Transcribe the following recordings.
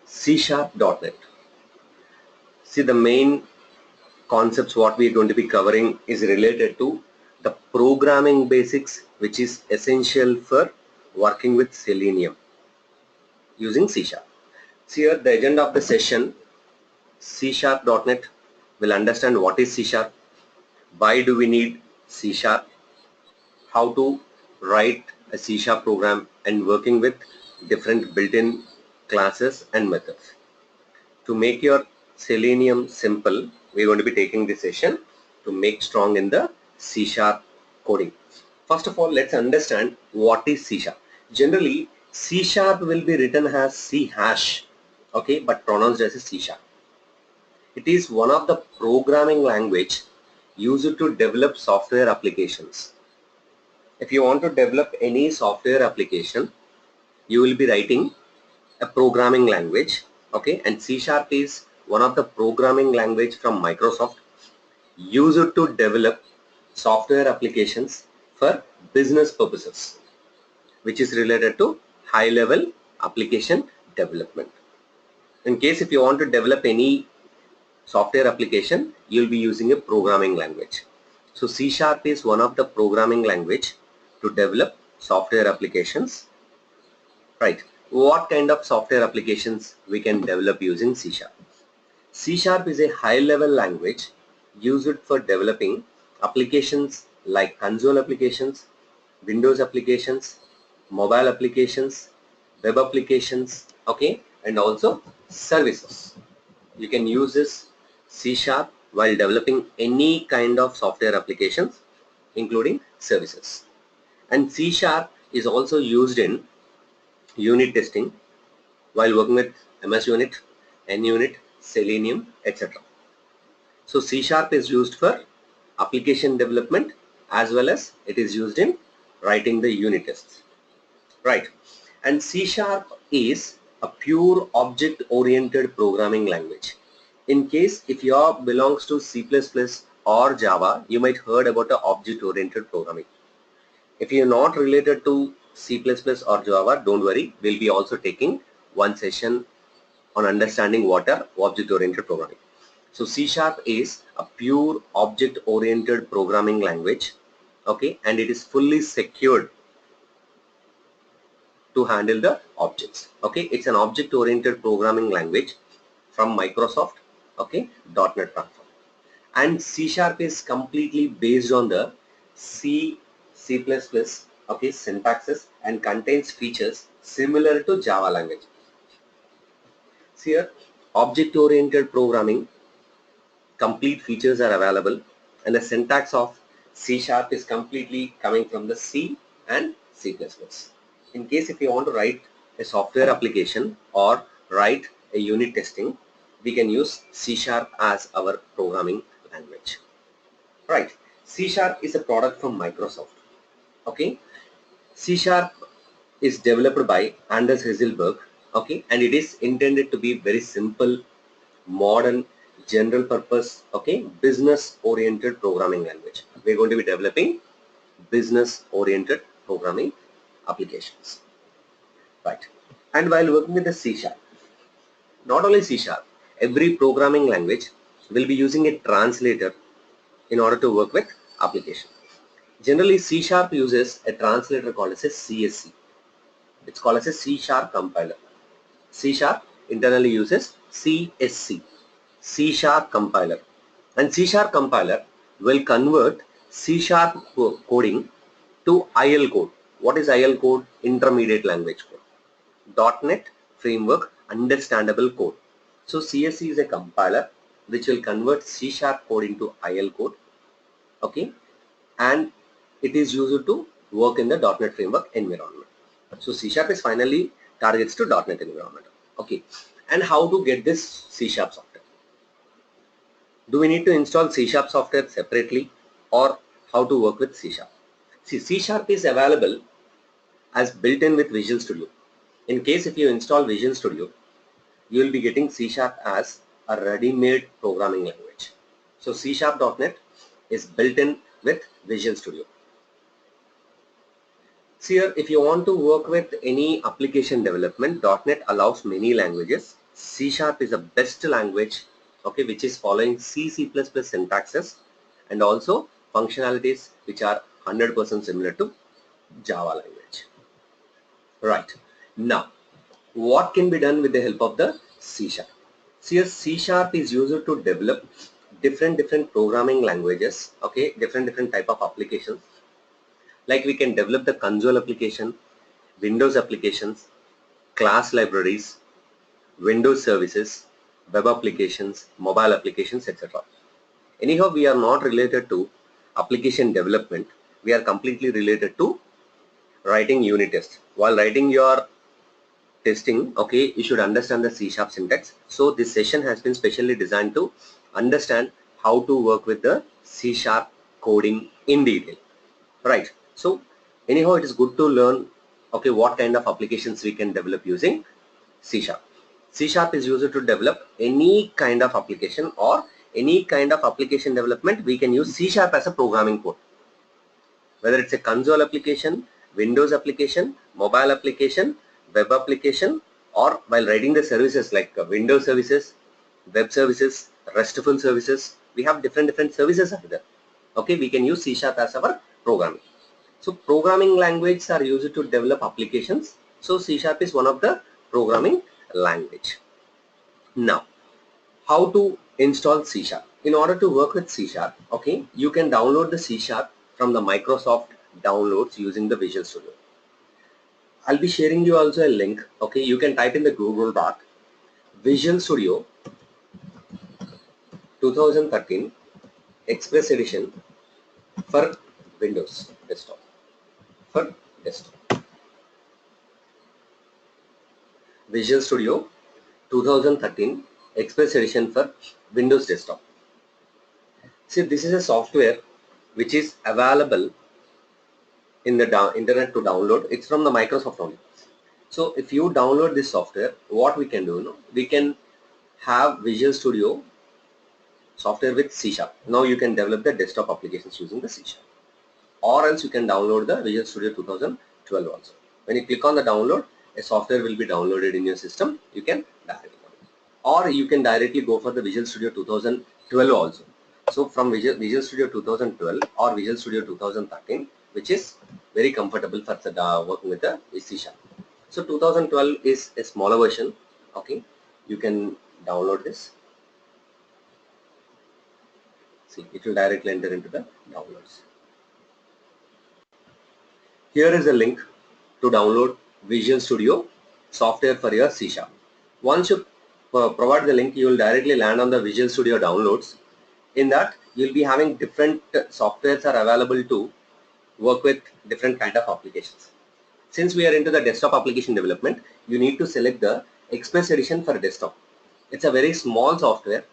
C#.NET. See, the main concepts what we are going to be covering is related to the programming basics, which is essential for working with Selenium using C#. See here the agenda of the session. C#.NET will understand what is C#, why do we need C#, how to write a C# program, and working with different built-in classes and methods. To make your Selenium simple, we're going to be taking this session to make strong in the C# coding. First of all, let's understand what is C#. Generally, C# will be written as C#, okay, but pronounced as a C#. It is one of the programming language used to develop software applications. If you want to develop any software application, you will be writing a programming language, okay, and C# is one of the programming language from Microsoft used to develop software applications for business purposes, which is related to high level application development. In case if you want to develop any software application, you will be using a programming language. So C# is one of the programming language to develop software applications, right? What kind of software applications we can develop using C#? C# is a high level language used for developing applications like console applications, Windows applications, mobile applications, web applications, okay, and also services. You can use this C# while developing any kind of software applications, including services. And C# is also used in unit testing while working with MS Unit, NUnit, Selenium, etc. So C# is used for application development as well as it is used in writing the unit tests, right? And C# is a pure object oriented programming language. In case if you belongs to C++ or Java, you might heard about the object oriented programming. If you are not related to C++ or Java, don't worry, we'll be also taking one session on understanding what are object oriented programming. So C# is a pure object oriented programming language, okay, and it is fully secured to handle the objects, okay. It's an object oriented programming language from Microsoft, okay, .NET platform. And C# is completely based on the C++, okay, syntaxes, and contains features similar to Java language. See here, object oriented programming complete features are available, and the syntax of C# is completely coming from the C and C++. In case if you want to write a software application or write a unit testing, we can use C# as our programming language, right? C# is a product from Microsoft, okay. C# is developed by Anders Hesselberg, okay, and it is intended to be very simple, modern, general purpose, okay, business oriented programming language. We're going to be developing business oriented programming applications, right? And while working with the C#, not only C#, every programming language will be using a translator in order to work with application. Generally, C# uses a translator called as a CSC. It's called as a C# compiler. C# internally uses CSC, C# compiler, and C# compiler will convert C# coding to IL code. What is IL code? Intermediate language code. .NET framework understandable code. So CSC is a compiler which will convert C# code into IL code, okay, and it is used to work in the .NET framework environment. So C# is finally targets to .NET environment, okay. And how to get this C# software? Do we need to install C# software separately, or how to work with C#? See, C# is available as built-in with Visual Studio. In case if you install Visual Studio, you will be getting C# as a ready-made programming language. So C#.NET is built-in with Visual Studio. See here, if you want to work with any application development, .NET allows many languages C# is the best language, okay, which is following C++ syntaxes and also functionalities which are 100% similar to Java language. Right. Now, what can be done with the help of the C#? See, C# is used to develop different programming languages, okay, different type of applications. Like we can develop the console application, Windows applications, class libraries, Windows services, web applications, mobile applications, etc. Anyhow, we are not related to application development. We are completely related to writing unit tests. While writing your testing, okay, you should understand the C# syntax. So this session has been specially designed to understand how to work with the C# coding in detail. Right. So anyhow, it is good to learn, okay, what kind of applications we can develop using C#. C# is used to develop any kind of application, or any kind of application development we can use C# as a programming code. Whether it's a console application, Windows application, mobile application, web application, or while writing the services like Windows services, web services, RESTful services, we have different services out there. Okay, we can use C# as our programming. So programming languages are used to develop applications. So C# is one of the programming language. Now, how to install C#? In order to work with C#, okay, you can download the C# from the Microsoft downloads using the Visual Studio. I'll be sharing you also a link. Okay, you can type in the Google Doc Visual Studio 2013 Express Edition for Windows desktop. For desktop, Visual Studio 2013 Express Edition for Windows desktop. See, this is a software which is available in the internet to download. It's from the Microsoft only. So if you download this software, what we can do, we can have Visual Studio software with C#. Now you can develop the desktop applications using the C#. Or else you can download the Visual Studio 2012 also. When you click on the download, a software will be downloaded in your system. You can directly download. Or you can directly go for the Visual Studio 2012 also. So from Visual Studio 2012 or Visual Studio 2013, which is very comfortable for working with the C#. So 2012 is a smaller version. Okay, you can download this. See, it will directly enter into the downloads. Here is a link to download Visual Studio software for your C#. Once you provide the link, you will directly land on the Visual Studio downloads. In that, you will be having different softwares are available to work with different kind of applications. Since we are into the desktop application development, you need to select the Express Edition for desktop. It's a very small software.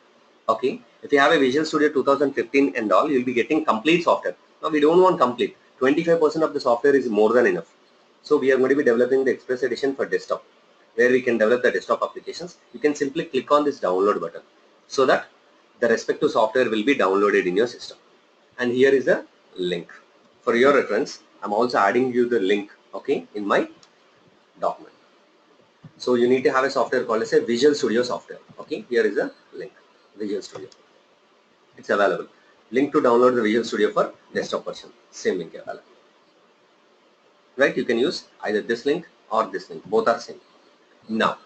Okay, if you have a Visual Studio 2015 and all, you'll be getting complete software. Now we don't want complete. 25% of the software is more than enough. So we are going to be developing the Express Edition for desktop, where we can develop the desktop applications. You can simply click on this download button so that the respective software will be downloaded in your system. And here is the link. For your reference, I'm also adding you the link, okay, in my document. So you need to have a software called as a Visual Studio software. Okay, here is a link, Visual Studio. It's available. Link to download the Visual Studio for desktop version. Same link available. Right, you can use either this link or this link. Both are same. Now,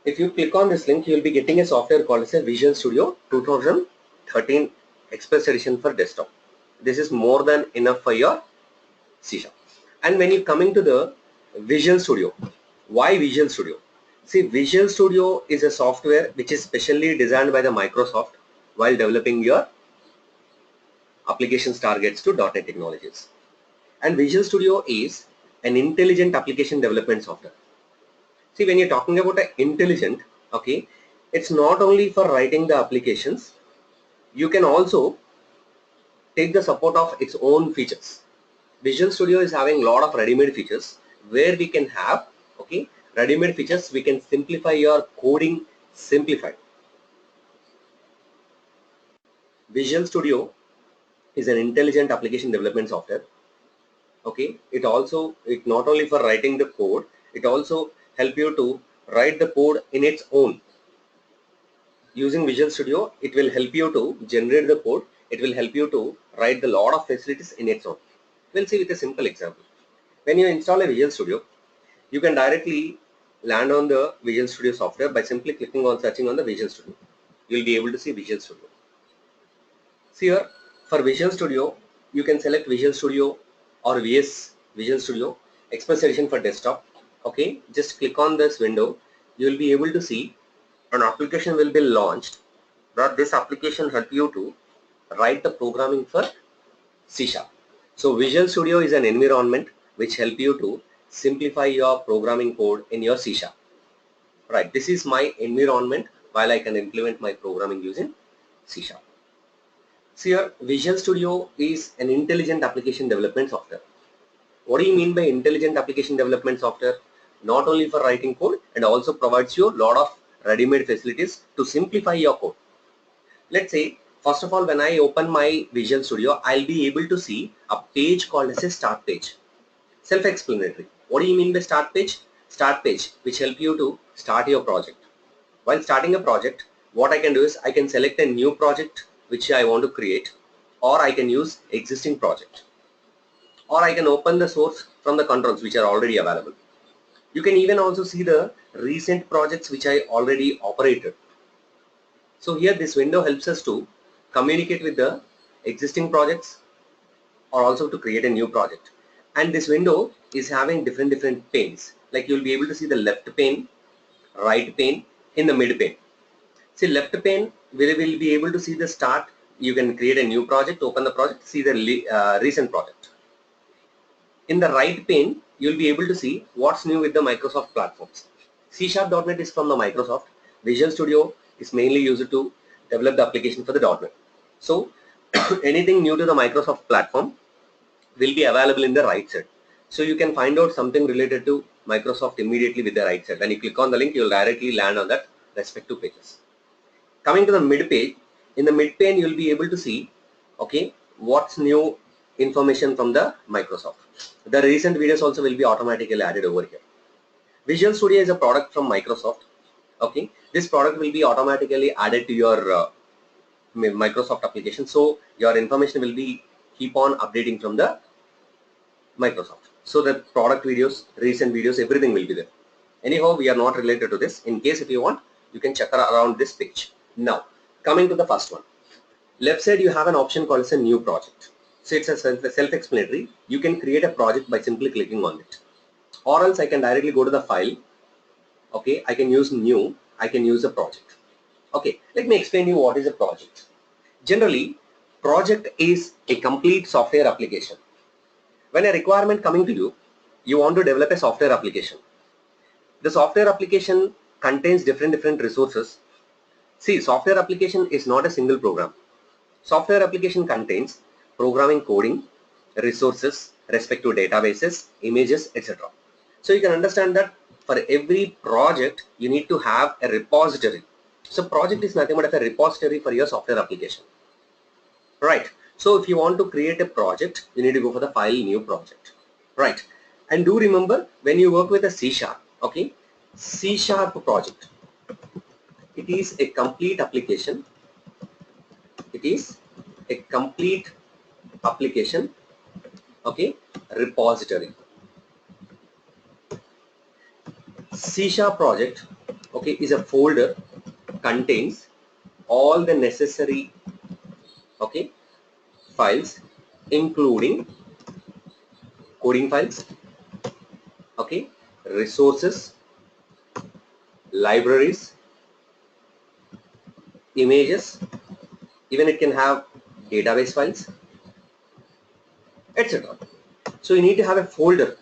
if you click on this link, you will be getting a software called as a Visual Studio 2013 Express Edition for desktop. This is more than enough for your C#. And when you coming to the Visual Studio, why Visual Studio? See, Visual Studio is a software which is specially designed by the Microsoft while developing your applications targets to .NET technologies. And Visual Studio is an intelligent application development software. See, when you're talking about an intelligent, okay, it's not only for writing the applications, you can also take the support of its own features. Visual Studio is having a lot of ready-made features where we can have, okay, ready-made features. We can simplify your coding, simplified. Visual Studio is an intelligent application development software. Okay, it not only for writing the code, it also help you to write the code in its own. using Visual Studio, it will help you to generate the code. It will help you to write the lot of facilities in its own. We'll see with a simple example. When you install a Visual Studio, you can directly land on the Visual Studio software by simply clicking on searching on the Visual Studio. You'll be able to see Visual Studio. See here, for Visual Studio, you can select Visual Studio or VS Visual Studio Express Edition for desktop. Okay, just click on this window. You will be able to see an application will be launched, but this application help you to write the programming for C#. So Visual Studio is an environment which help you to simplify your programming code in your C#. Right, this is my environment while I can implement my programming using C#. See here, Visual Studio is an intelligent application development software. What do you mean by intelligent application development software? Not only for writing code, and also provides you a lot of ready-made facilities to simplify your code. Let's say, first of all, when I open my Visual Studio, I'll be able to see a page called as a start page. Self-explanatory. What do you mean by start page? Start page, which help you to start your project. While starting a project, what I can do is I can select a new project which I want to create, or I can use existing project, or I can open the source from the controls which are already available. You can even also see the recent projects which I already operated. So here this window helps us to communicate with the existing projects or also to create a new project. And this window is having different panes. Like you'll be able to see the left pane, right pane, in the mid pane. See, left pane, we will be able to see the start. You can create a new project, open the project, see the recent project. In the right pane, you'll be able to see what's new with the Microsoft platforms. C#.NET is from the Microsoft. Visual Studio is mainly used to develop the application for the .NET. So anything new to the Microsoft platform will be available in the right side. So you can find out something related to Microsoft immediately with the right side. When you click on the link, you'll directly land on that respective pages. Coming to the mid page, in the mid pane you'll be able to see, okay, what's new information from the Microsoft. The recent videos also will be automatically added over here. Visual Studio is a product from Microsoft. Okay, this product will be automatically added to your Microsoft application, so your information will be keep on updating from the Microsoft. So the product videos, recent videos, everything will be there. Anyhow, we are not related to this. In case if you want, you can check around this page. Now, coming to the first one. Left side you have an option called as a new project. So it's a self-explanatory. You can create a project by simply clicking on it. Or else I can directly go to the file. Okay, I can use new, I can use a project. Okay, let me explain you what is a project. Generally, project is a complete software application. When a requirement coming to you, you want to develop a software application. The software application contains different resources. See, software application is not a single program. Software application contains programming, coding, resources, respect to databases, images, etc. So you can understand that for every project, you need to have a repository. So project is nothing but a repository for your software application. Right. So if you want to create a project, you need to go for the file new project. Right. And do remember when you work with a C#, okay, C# project, it is a complete application. It is a complete application, okay, repository. C# project, okay, is a folder contains all the necessary, okay, files, including coding files, okay, resources, libraries, images, even it can have database files, etc. So you need to have a folder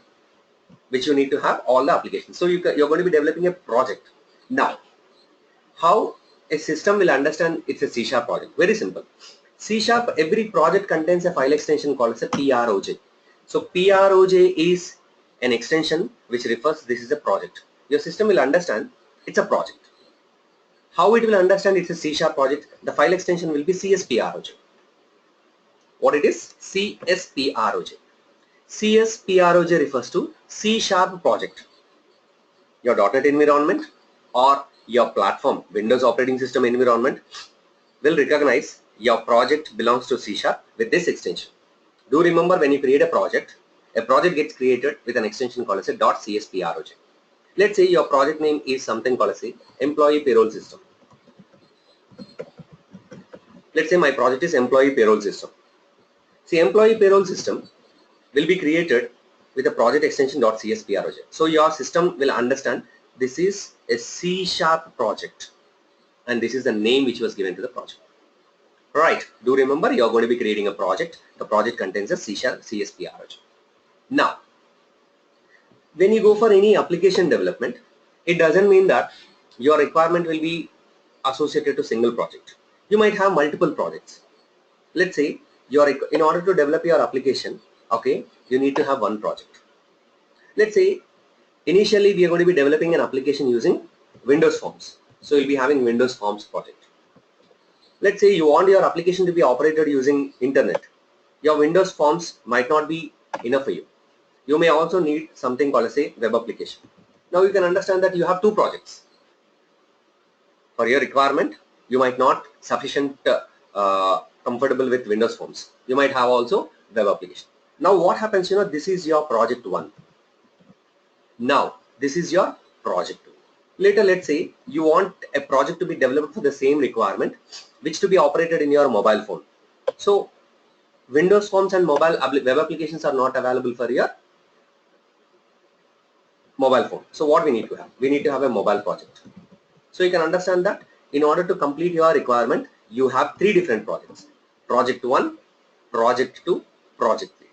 which you need to have all the applications. So you're going to be developing a project. Now, how a system will understand it's a C# project? Very simple. C#, every project contains a file extension called as a PROJ. So PROJ is an extension which refers this is a project. Your system will understand it's a project. How it will understand it's a C# project? The file extension will be CSPROJ. What it is? CSPROJ. CSPROJ refers to C# project. Your .NET environment or your platform, Windows operating system environment, will recognize your project belongs to C# with this extension. Do remember, when you create a project gets created with an extension called as a .csproj. Let's say your project name is something called as a employee payroll system. Let's say my project is employee payroll system. See, employee payroll system will be created with a project extension .csproj. So your system will understand this is a C# project and this is the name which was given to the project. Right, do remember, you are going to be creating a project. The project contains a CSPRoj. Now, when you go for any application development, it doesn't mean that your requirement will be associated to single project. You might have multiple projects. Let's say in order to develop your application, okay, you need to have one project. Let's say initially we are going to be developing an application using Windows Forms. So you'll be having Windows Forms project. Let's say you want your application to be operated using internet. Your Windows Forms might not be enough for you. You may also need something called as a web application. Now you can understand that you have two projects. For your requirement, you might not sufficient comfortable with Windows Forms. You might have also web application. Now what happens, this is your project 1. Now this is your project 2. Later, let's say you want a project to be developed for the same requirement, which to be operated in your mobile phone. So Windows Forms and mobile web applications are not available for your mobile phone. So what we need to have? We need to have a mobile project. So you can understand that in order to complete your requirement, you have 3 different projects. Project 1, Project 2, Project 3.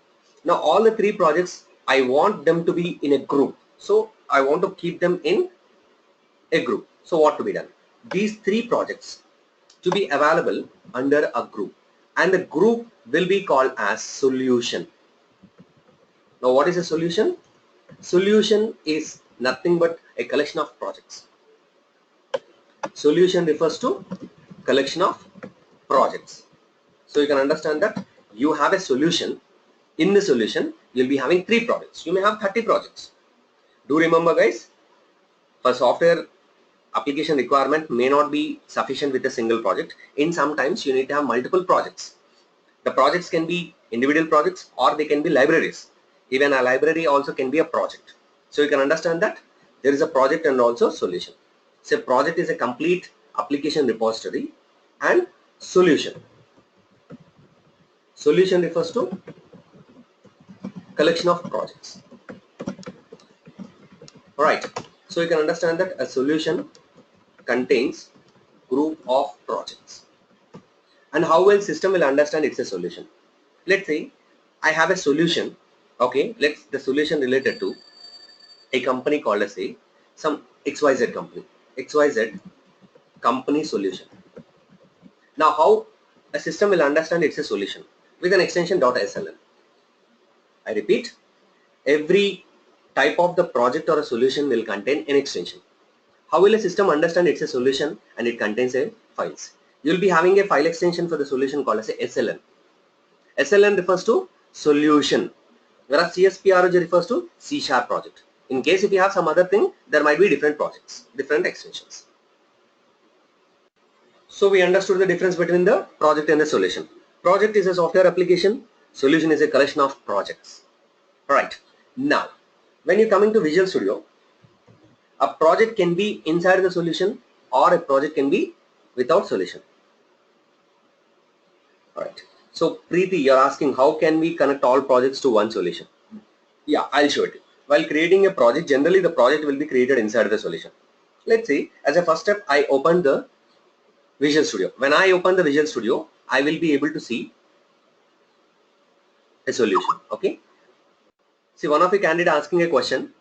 Now all the 3 projects, I want them to be in a group. So I want to keep them in a group. So what to be done? These 3 projects to be available under a group, and the group will be called as solution. Now what is a solution? Solution is nothing but a collection of projects. Solution refers to collection of projects. So you can understand that you have a solution. In the solution, you'll be having 3 projects. You may have 30 projects. Do remember, guys, for software application requirement may not be sufficient with a single project. In sometimes you need to have multiple projects. The projects can be individual projects or they can be libraries. Even a library also can be a project. So you can understand that there is a project and also solution. So project is a complete application repository, and solution. Solution refers to collection of projects. Alright, so you can understand that a solution contains group of projects. And how well system will understand it's a solution? Let's say I have a solution. Okay, the solution related to a company called as some XYZ company. XYZ company solution. Now how a system will understand it's a solution? With an extension .sln. I repeat, every type of the project or a solution will contain an extension. How will a system understand it's a solution and it contains a files? You'll be having a file extension for the solution called as a SLN. SLN refers to solution, whereas CSPRoj refers to C# project. In case if you have some other thing, there might be different projects, different extensions. So we understood the difference between the project and the solution. Project is a software application, solution is a collection of projects. Alright, now when you come into Visual Studio, a project can be inside the solution or a project can be without solution. Alright, so Preeti, you're asking how can we connect all projects to one solution? Yeah, I'll show it. While creating a project, generally the project will be created inside the solution. Let's say as a first step, I open the Visual Studio. When I open the Visual Studio, I will be able to see a solution. Okay. See, one of the candidate asking a question,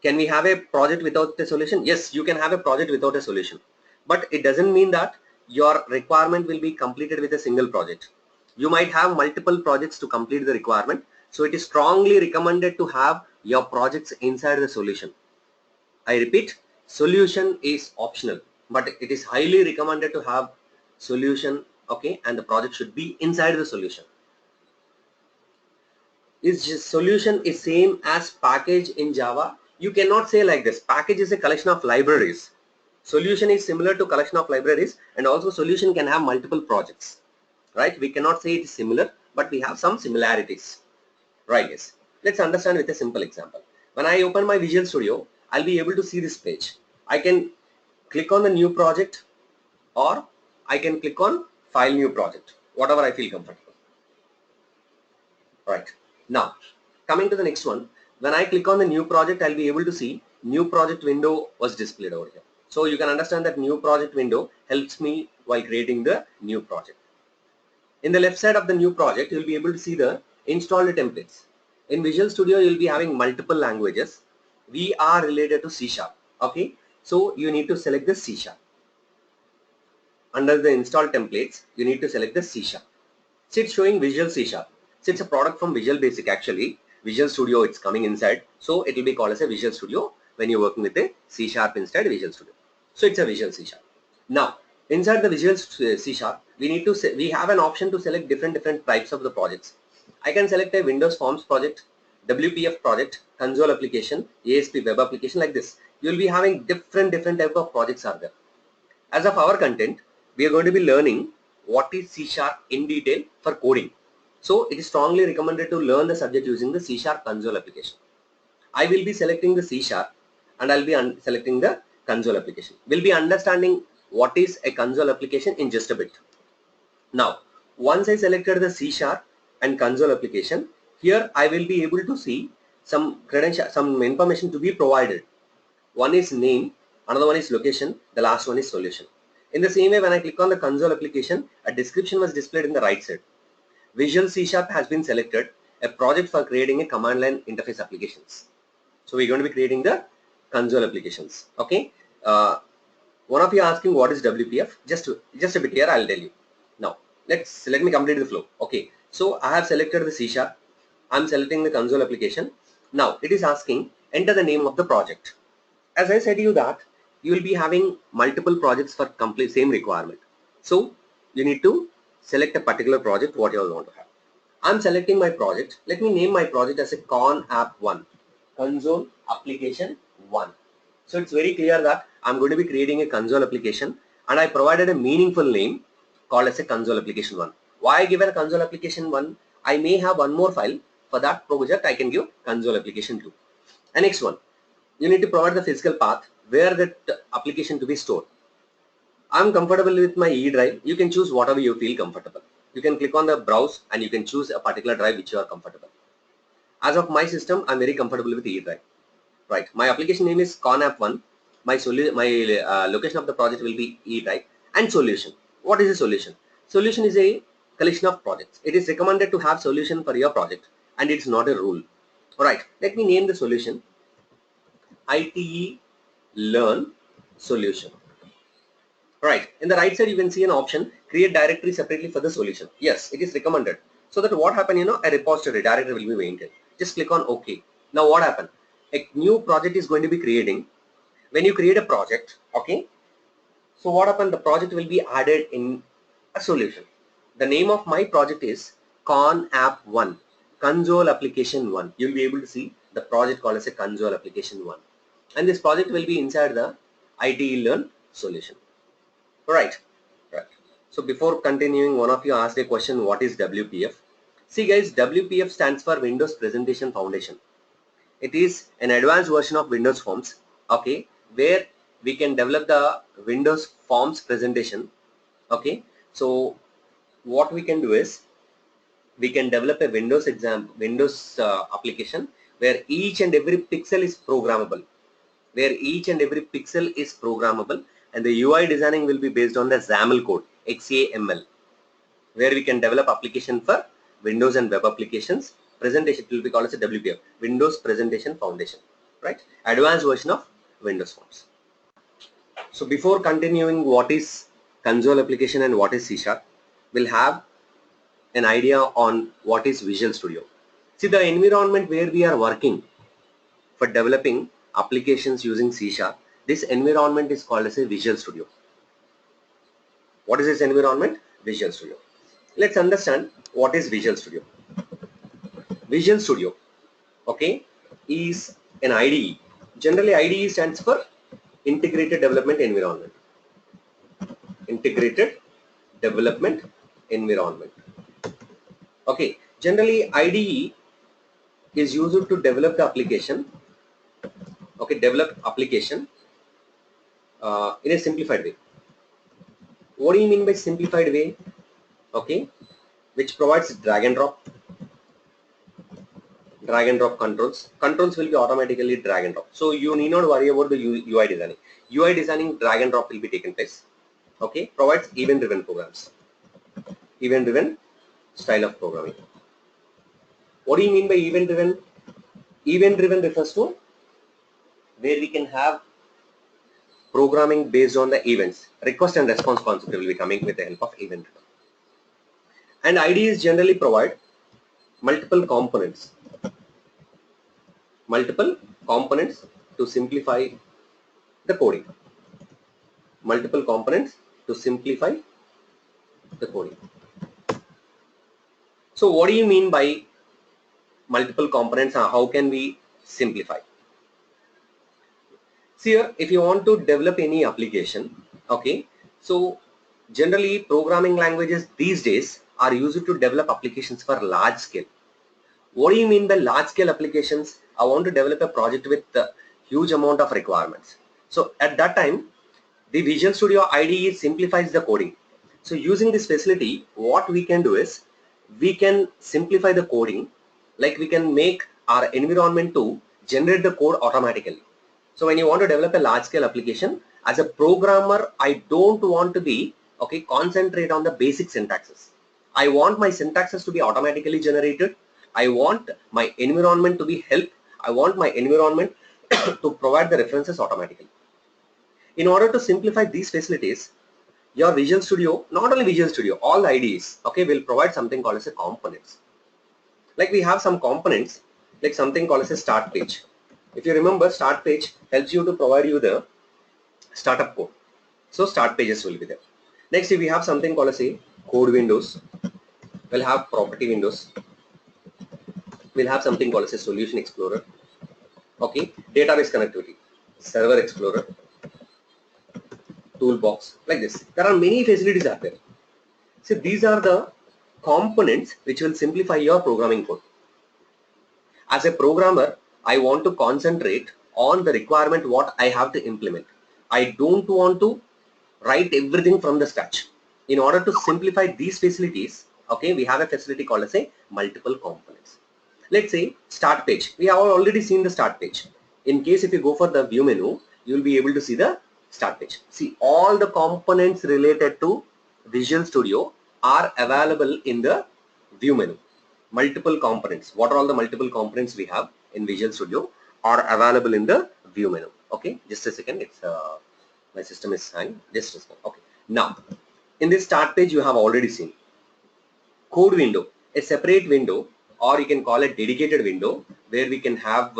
can we have a project without a solution? Yes, you can have a project without a solution, but it doesn't mean that your requirement will be completed with a single project. You might have multiple projects to complete the requirement. So it is strongly recommended to have your projects inside the solution. I repeat, solution is optional, but it is highly recommended to have solution, okay, and the project should be inside the solution. Is solution is same as package in Java? You cannot say like this. Package is a collection of libraries. Solution is similar to collection of libraries, and also solution can have multiple projects, right? We cannot say it is similar, but we have some similarities, right? Yes. Let's understand with a simple example. When I open my Visual Studio, I'll be able to see this page. I can click on the new project, or I can click on file new project, whatever I feel comfortable. Right. Now, coming to the next one, when I click on the new project, I'll be able to see new project window was displayed over here. So you can understand that new project window helps me while creating the new project. In the left side of the new project, you'll be able to see the installed templates. In Visual Studio, you'll be having multiple languages. We are related to C#. Okay. So you need to select the C#. Under the install templates, you need to select the C#. So it's showing Visual C#. So it's a product from Visual Basic actually. Visual Studio, it's coming inside. So it will be called as a Visual Studio when you're working with a C# inside Visual Studio. So it's a Visual C#. Now, inside the Visual C#, we have an option to select different types of the projects. I can select a Windows Forms project, WPF project, console application, ASP web application, like this. You'll be having different type of projects are there. As of our content, we are going to be learning what is C# in detail for coding. So it is strongly recommended to learn the subject using the C# console application. I will be selecting the C# and I'll be selecting the console application. We'll be understanding what is a console application in just a bit. Now, once I selected the C# and console application, here I will be able to see some information to be provided. One is name, another one is location, the last one is solution. In the same way, when I click on the console application, a description was displayed in the right side. Visual C# has been selected, a project for creating a command line interface applications. So we're going to be creating the console applications. Okay. One of you asking what is WPF? Just a bit here, I'll tell you. Now, let me complete the flow. Okay. So I have selected the C#. I'm selecting the console application. Now it is asking enter the name of the project. As I said to you that you will be having multiple projects for complete same requirement. So you need to select a particular project what you want to have. I'm selecting my project. Let me name my project as a Con App 1, Console Application 1. So it's very clear that I'm going to be creating a console application, and I provided a meaningful name called as a console application 1. Why I given a console application 1? I may have one more file. For that project, I can give console application 2. And next one, you need to provide the physical path where that application to be stored. I'm comfortable with my E drive. You can choose whatever you feel comfortable. You can click on the browse and you can choose a particular drive which you are comfortable. As of my system, I'm very comfortable with E drive. Right. My application name is ConApp1. My location of the project will be E drive. And solution. What is a solution? Solution is a collection of projects. It is recommended to have solution for your project, and it's not a rule. All right. Let me name the solution ITE Learn Solution. Right. In the right side, you can see an option, create directory separately for the solution. Yes, it is recommended. So that what happened, a repository directory will be maintained. Just click on OK. Now what happened? A new project is going to be creating. When you create a project, okay. So what happened? The project will be added in a solution. The name of my project is Con App 1, Console Application 1. You'll be able to see the project called as a Console Application 1. And this project will be inside the ITE Learn Solution. Right. So before continuing, one of you asked a question, what is WPF? See guys, WPF stands for Windows Presentation Foundation. It is an advanced version of Windows Forms, okay, where we can develop the Windows Forms presentation, okay. So what we can do is, we can develop a Windows application where each and every pixel is programmable, and the UI designing will be based on the XAML code, XAML, where we can develop application for Windows and web applications. Presentation will be called as a WPF, Windows Presentation Foundation, right? Advanced version of Windows Forms. So before continuing what is console application and what is C#, we'll have an idea on what is Visual Studio. See, the environment where we are working for developing applications using C#, this environment is called as a Visual Studio. What is this environment? Visual Studio. Let's understand what is Visual Studio. Visual Studio, okay, is an IDE. Generally, IDE stands for integrated development environment. Integrated development environment. Okay, generally IDE is used to develop the application. Okay, develop application in a simplified way. What do you mean by simplified way? Okay, which provides drag and drop controls. Controls will be automatically drag and drop. So you need not worry about the UI designing. UI designing, drag and drop will be taken place. Okay, provides event-driven programs. Event-driven style of programming. What do you mean by event-driven? Event-driven refers to where we can have programming based on the events. Request and response concept will be coming with the help of event-driven. And IDEs generally provide multiple components to simplify the coding. Multiple components to simplify the coding. So what do you mean by multiple components and how can we simplify? See here, if you want to develop any application, okay, so generally programming languages these days are used to develop applications for large scale. What do you mean by large scale applications? I want to develop a project with a huge amount of requirements. So at that time, the Visual Studio IDE simplifies the coding. So using this facility, what we can do is we can simplify the coding, like we can make our environment to generate the code automatically. So when you want to develop a large scale application, as a programmer, I don't want to be, okay, concentrate on the basic syntaxes. I want my syntaxes to be automatically generated. I want my environment to be helped. I want my environment to provide the references automatically. In order to simplify these facilities, your Visual Studio, not only Visual Studio, all IDEs, okay, will provide something called as a components. Like we have some components, like something called as a start page. If you remember, start page helps you to provide you the startup code. So start pages will be there. Next, if we have something called as a code windows, we'll have property windows. We'll have something called as a solution explorer. Okay, database connectivity, server explorer, toolbox, like this. There are many facilities out there. So these are the components which will simplify your programming code. As a programmer, I want to concentrate on the requirement what I have to implement. I don't want to write everything from the scratch. In order to simplify these facilities, okay, we have a facility called as a multiple components. Let's say start page. We have already seen the start page. In case if you go for the view menu, you will be able to see the start page. See, all the components related to Visual Studio are available in the view menu. Multiple components. What are all the multiple components we have in Visual Studio are available in the view menu. Okay, just a second. It's my system is hanging. Just a second. Okay. Now, in this start page, you have already seen code window, a separate window, or you can call it dedicated window where we can have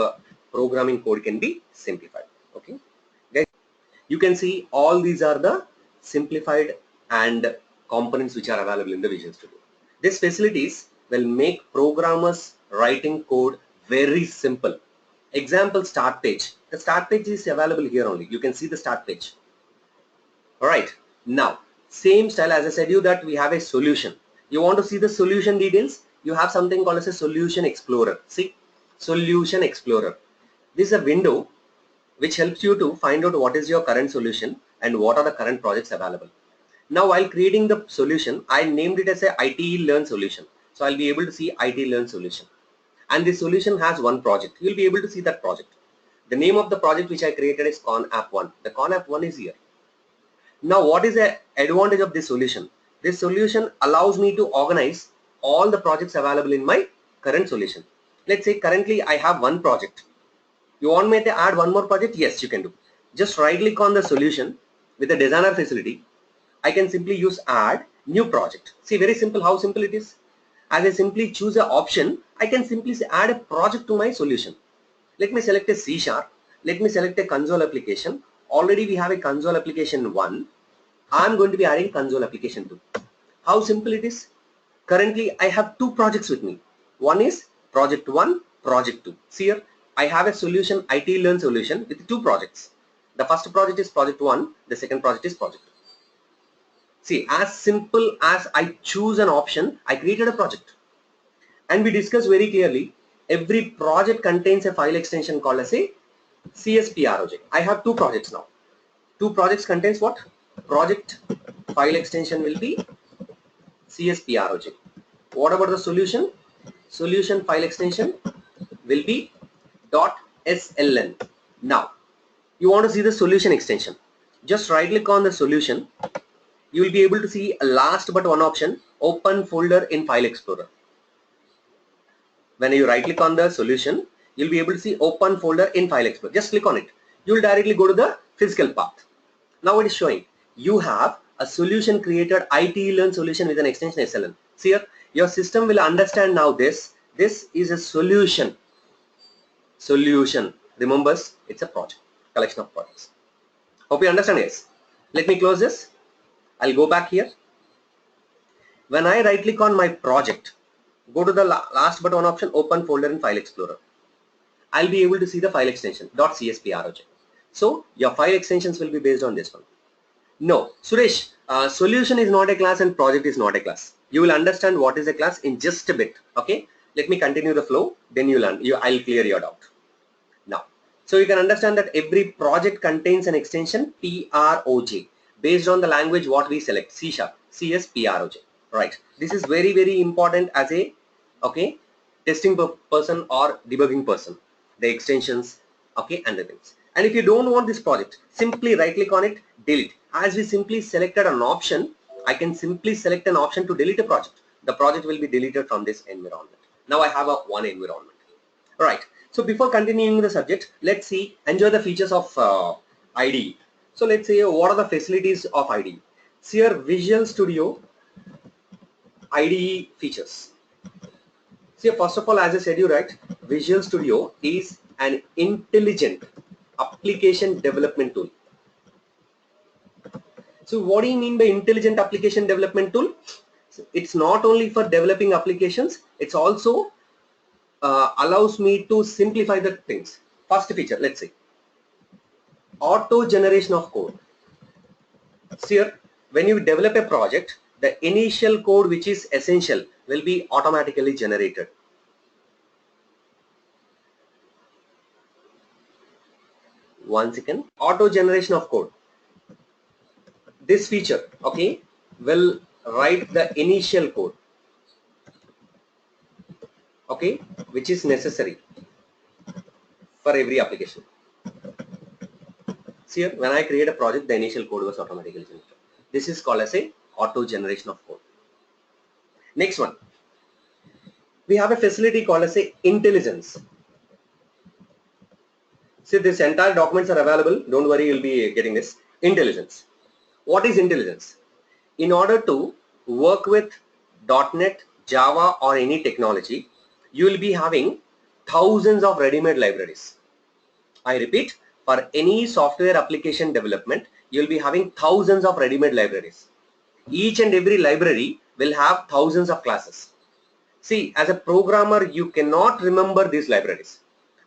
programming code can be simplified. Okay, guys, you can see all these are the simplified and components which are available in the Visual Studio. These facilities will make programmers writing code very simple. Example, start page. The start page is available here only. You can see the start page. All right. Now, same style as I said you that we have a solution. You want to see the solution details? You have something called as a solution explorer. See, solution explorer. This is a window which helps you to find out what is your current solution and what are the current projects available. Now, while creating the solution, I named it as a ITE Learn solution. So I'll be able to see ITE Learn solution. And the solution has one project. You'll be able to see that project. The name of the project which I created is ConApp1. The ConApp1 is here. Now, what is the advantage of this solution? This solution allows me to organize all the projects available in my current solution. Let's say currently I have one project. You want me to add one more project? Yes, you can do. Just right click on the solution with the designer facility. I can simply use add new project. See, very simple, how simple it is. As I simply choose an option, I can simply add a project to my solution. Let me select a C#. Let me select a console application. Already we have a console application 1. I'm going to be adding console application 2. How simple it is. Currently I have two projects with me. One is project 1, project 2. See here, I have a solution, ITE Learn solution with two projects. The first project is project 1, the second project is project 2. See, as simple as I choose an option, I created a project. And we discussed very clearly, every project contains a file extension called as a CSPROJ. I have two projects now. Two projects contains what? Project file extension will be CSPROJ. What about the solution? Solution file extension will be .sln. Now, you want to see the solution extension. Just right click on the solution. You will be able to see a last but one option, open folder in File Explorer. When you right click on the solution, you'll be able to see open folder in File Explorer. Just click on it. You will directly go to the physical path. Now it is showing you have a solution created, IT Learn solution with an extension SLN. See here, your system will understand now this. This is a solution. Solution. Remembers, it's a project, collection of projects. Hope you understand this. Let me close this. I'll go back here. When I right click on my project, go to the last but one option, open folder in File Explorer. I'll be able to see the file extension .csproj. So your file extensions will be based on this one. No, Suresh, solution is not a class and project is not a class. You will understand what is a class in just a bit. Okay, let me continue the flow, then I'll clear your doubt. Now, so you can understand that every project contains an extension PROJ based on the language what we select, C#, CSPROJ. Right. This is very, very important as a testing person or debugging person. The extensions, and the things. And if you don't want this project, simply right click on it, delete. As we simply selected an option, I can simply select an option to delete a project. The project will be deleted from this environment. Now I have one environment. Right. So before continuing the subject, let's see, enjoy the features of IDE. So let's say what are the facilities of IDE. See here, Visual Studio IDE features. See, first of all, as I said you right, Visual Studio is an intelligent application development tool. So what do you mean by intelligent application development tool? It's not only for developing applications, it's also allows me to simplify the things. First feature, let's say, auto generation of code. See here, when you develop a project, the initial code which is essential will be automatically generated. One second, auto generation of code. This feature, will write the initial code, which is necessary for every application. See here, when I create a project, the initial code was automatically generated. This is called as a auto generation of code. Next one, we have a facility called as a intelligence. See, this entire documents are available. Don't worry, you'll be getting this. Intelligence. What is intelligence? In order to work with .NET, Java or any technology, you will be having thousands of ready-made libraries. I repeat, for any software application development, you will be having thousands of ready-made libraries. Each and every library will have thousands of classes. See, as a programmer, you cannot remember these libraries.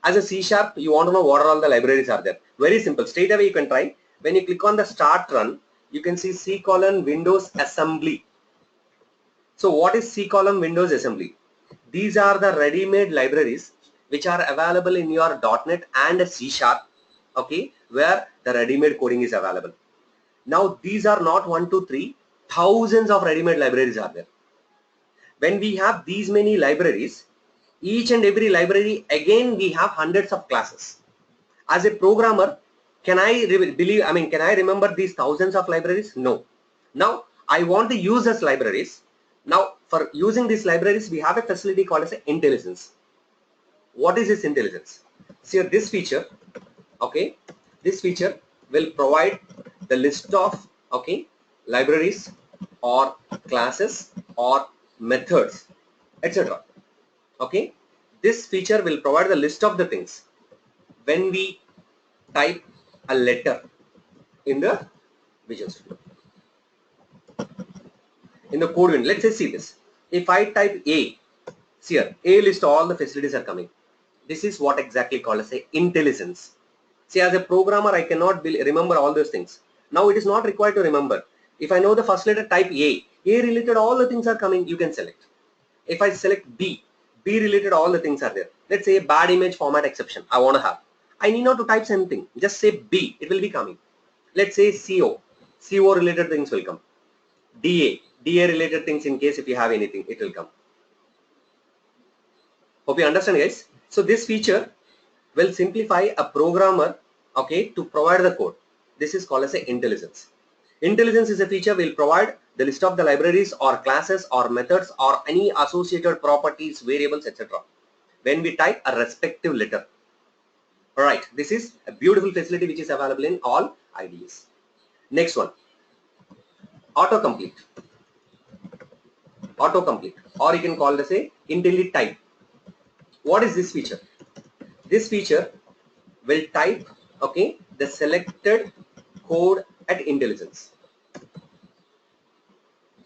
As a C#, you want to know what are all the libraries are there. Very simple. Straight away you can try. When you click on the start run, you can see C: Windows Assembly. So what is C: Windows Assembly? These are the ready-made libraries which are available in your .NET and C#, where the ready-made coding is available. Now these are not 1, 2, 3, thousands of ready-made libraries are there. When we have these many libraries, each and every library, again we have hundreds of classes. As a programmer, can I remember these thousands of libraries? No. Now I want to use these libraries. Now for using these libraries, we have a facility called as intelligence. What is this intelligence? See this feature, this feature will provide the list of libraries or classes or methods, etc. This feature will provide the list of the things when we type a letter in the Visual Studio. In the code window, let's say see this. If I type A, see here, A list all the facilities are coming. This is what exactly called as a intelligence. See, as a programmer, I cannot remember all those things. Now it is not required to remember. If I know the first letter, type A related all the things are coming, you can select. If I select B related all the things are there. Let's say bad image format exception I want to have. I need not to type something, just say B, it will be coming. Let's say CO related things will come. DA related things, in case if you have anything, it will come. Hope you understand, guys. So this feature will simplify a programmer, okay, to provide the code. This is called as a intelligence. Intelligence is a feature will provide the list of the libraries or classes or methods or any associated properties, variables, etc. when we type a respective letter. Alright, this is a beautiful facility which is available in all IDEs. Next one, autocomplete. Autocomplete, or you can call it as a IntelliType. What is this feature? This feature will type, okay, the selected code at intelligence,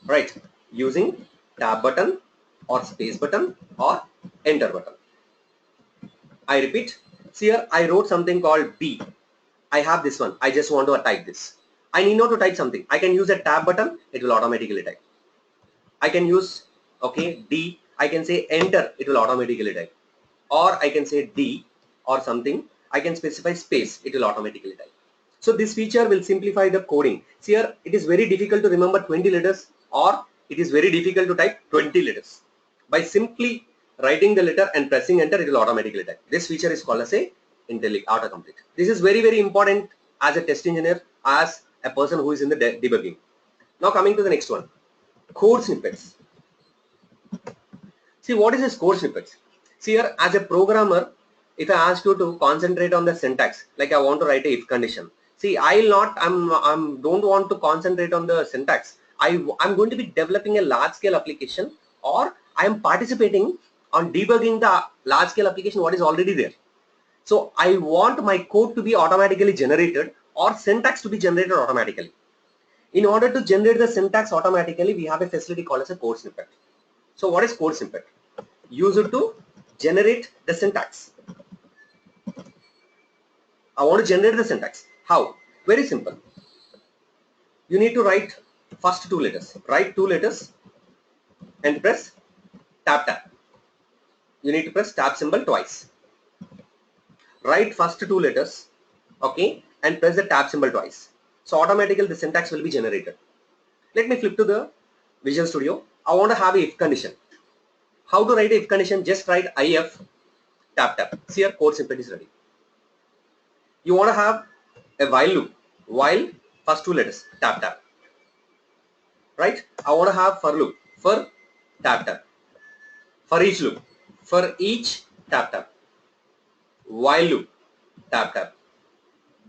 right, using tab button or space button or enter button. I repeat, here I wrote something called B. I have this one. I just want to type this. I need not to type something. I can use a tab button. It will automatically type. I can use, okay, D. I can say enter. It will automatically type. Or I can say D or something. I can specify space. It will automatically type. So this feature will simplify the coding. See here, it is very difficult to remember 20 letters, or it is very difficult to type 20 letters. By simply writing the letter and pressing enter, it will automatically type. This feature is called as a autocomplete. This is very, very important as a test engineer, as a person who is in the debugging. Now coming to the next one, code snippets. See, what is this code snippets? See here, as a programmer, if I ask you to concentrate on the syntax, like I want to write a if condition. See, don't want to concentrate on the syntax. I'm going to be developing a large scale application, or I am participating on debugging the large scale application what is already there. So I want my code to be automatically generated or syntax to be generated automatically. In order to generate the syntax automatically, we have a facility called as a code snippet. So what is code snippet? Use it to generate the syntax. I want to generate the syntax. How? Very simple. You need to write first two letters. Write two letters and press tab. You need to press tab symbol twice. Write first two letters, okay, and press the tab symbol twice. So automatically the syntax will be generated. Let me flip to the Visual Studio. I want to have a if condition. How to write a if condition? Just write if tab. See here, code snippet is ready. You want to have a while loop. While first two letters, tab. Right? I want to have for loop. For tab. For each loop. For each tab. While loop, tab.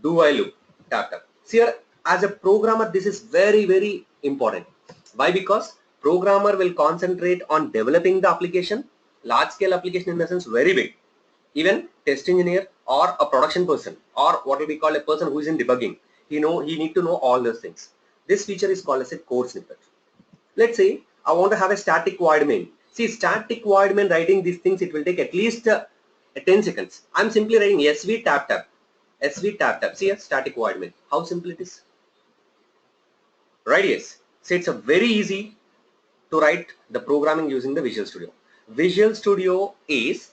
Do while loop, tab. See here, as a programmer, this is very, very important. Why? Because programmer will concentrate on developing the application, large scale application in the sense very big. Even test engineer or a production person, or what will be called a person who is in debugging, he need to know all those things. This feature is called as a code snippet. Let's say I want to have a static void main. See, static void main, writing these things, it will take at least 10 seconds. I'm simply writing SV tab. SV tab. See a static void main. How simple it is. Right? Yes. So it's a very easy to write the programming using the Visual Studio. Visual Studio is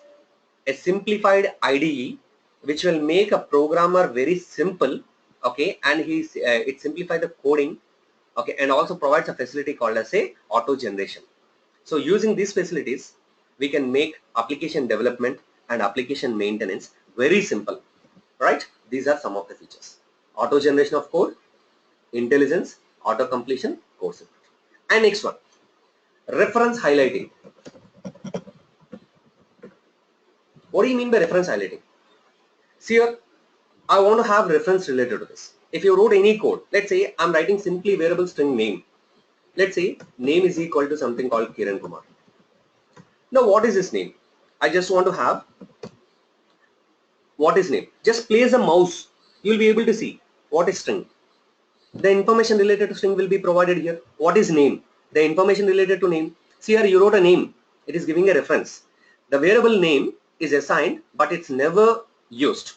a simplified IDE which will make a programmer very simple, okay, and it simplifies the coding, okay, and also provides a facility called as a auto generation. So using these facilities, we can make application development and application maintenance very simple, right? These are some of the features: auto generation of code, intelligence, auto completion, code snippet. And next one, reference highlighting. What do you mean by reference highlighting? See here, I want to have reference related to this. If you wrote any code, let's say I'm writing simply variable string name. Let's say name is equal to something called Kiran Kumar. Now what is this name? I just want to have what is name. Just place a mouse. You will be able to see what is string. The information related to string will be provided here. What is name? The information related to name. See here, you wrote a name. It is giving a reference. The variable name is assigned, but it's never used.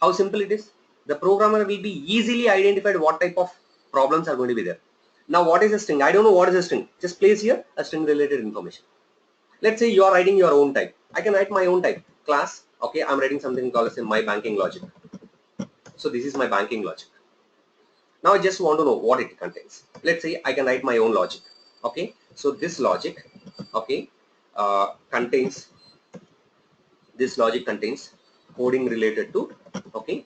How simple it is? the programmer will be easily identified what type of problems are going to be there. Now what is a string? I don't know what is a string. Just place here a string related information. Let's say you are writing your own type. I can write my own type. Class. Okay, I'm writing something called as my banking logic. So this is my banking logic. Now I just want to know what it contains. Let's say I can write my own logic. Okay, so this logic, okay, contains, this logic contains coding related to, okay,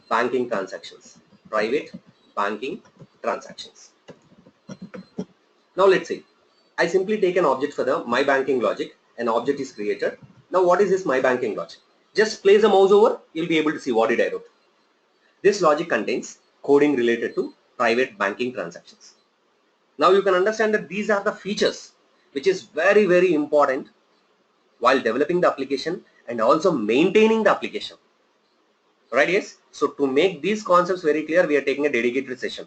banking transactions, private banking transactions. Now let's say I simply take an object for the my banking logic. An object is created. Now what is this my banking logic? Just place a mouse over, you'll be able to see what did I wrote. This logic contains coding related to private banking transactions. Now you can understand that these are the features which is very, very important while developing the application and also maintaining the application. Right, yes? So to make these concepts very clear, we are taking a dedicated session.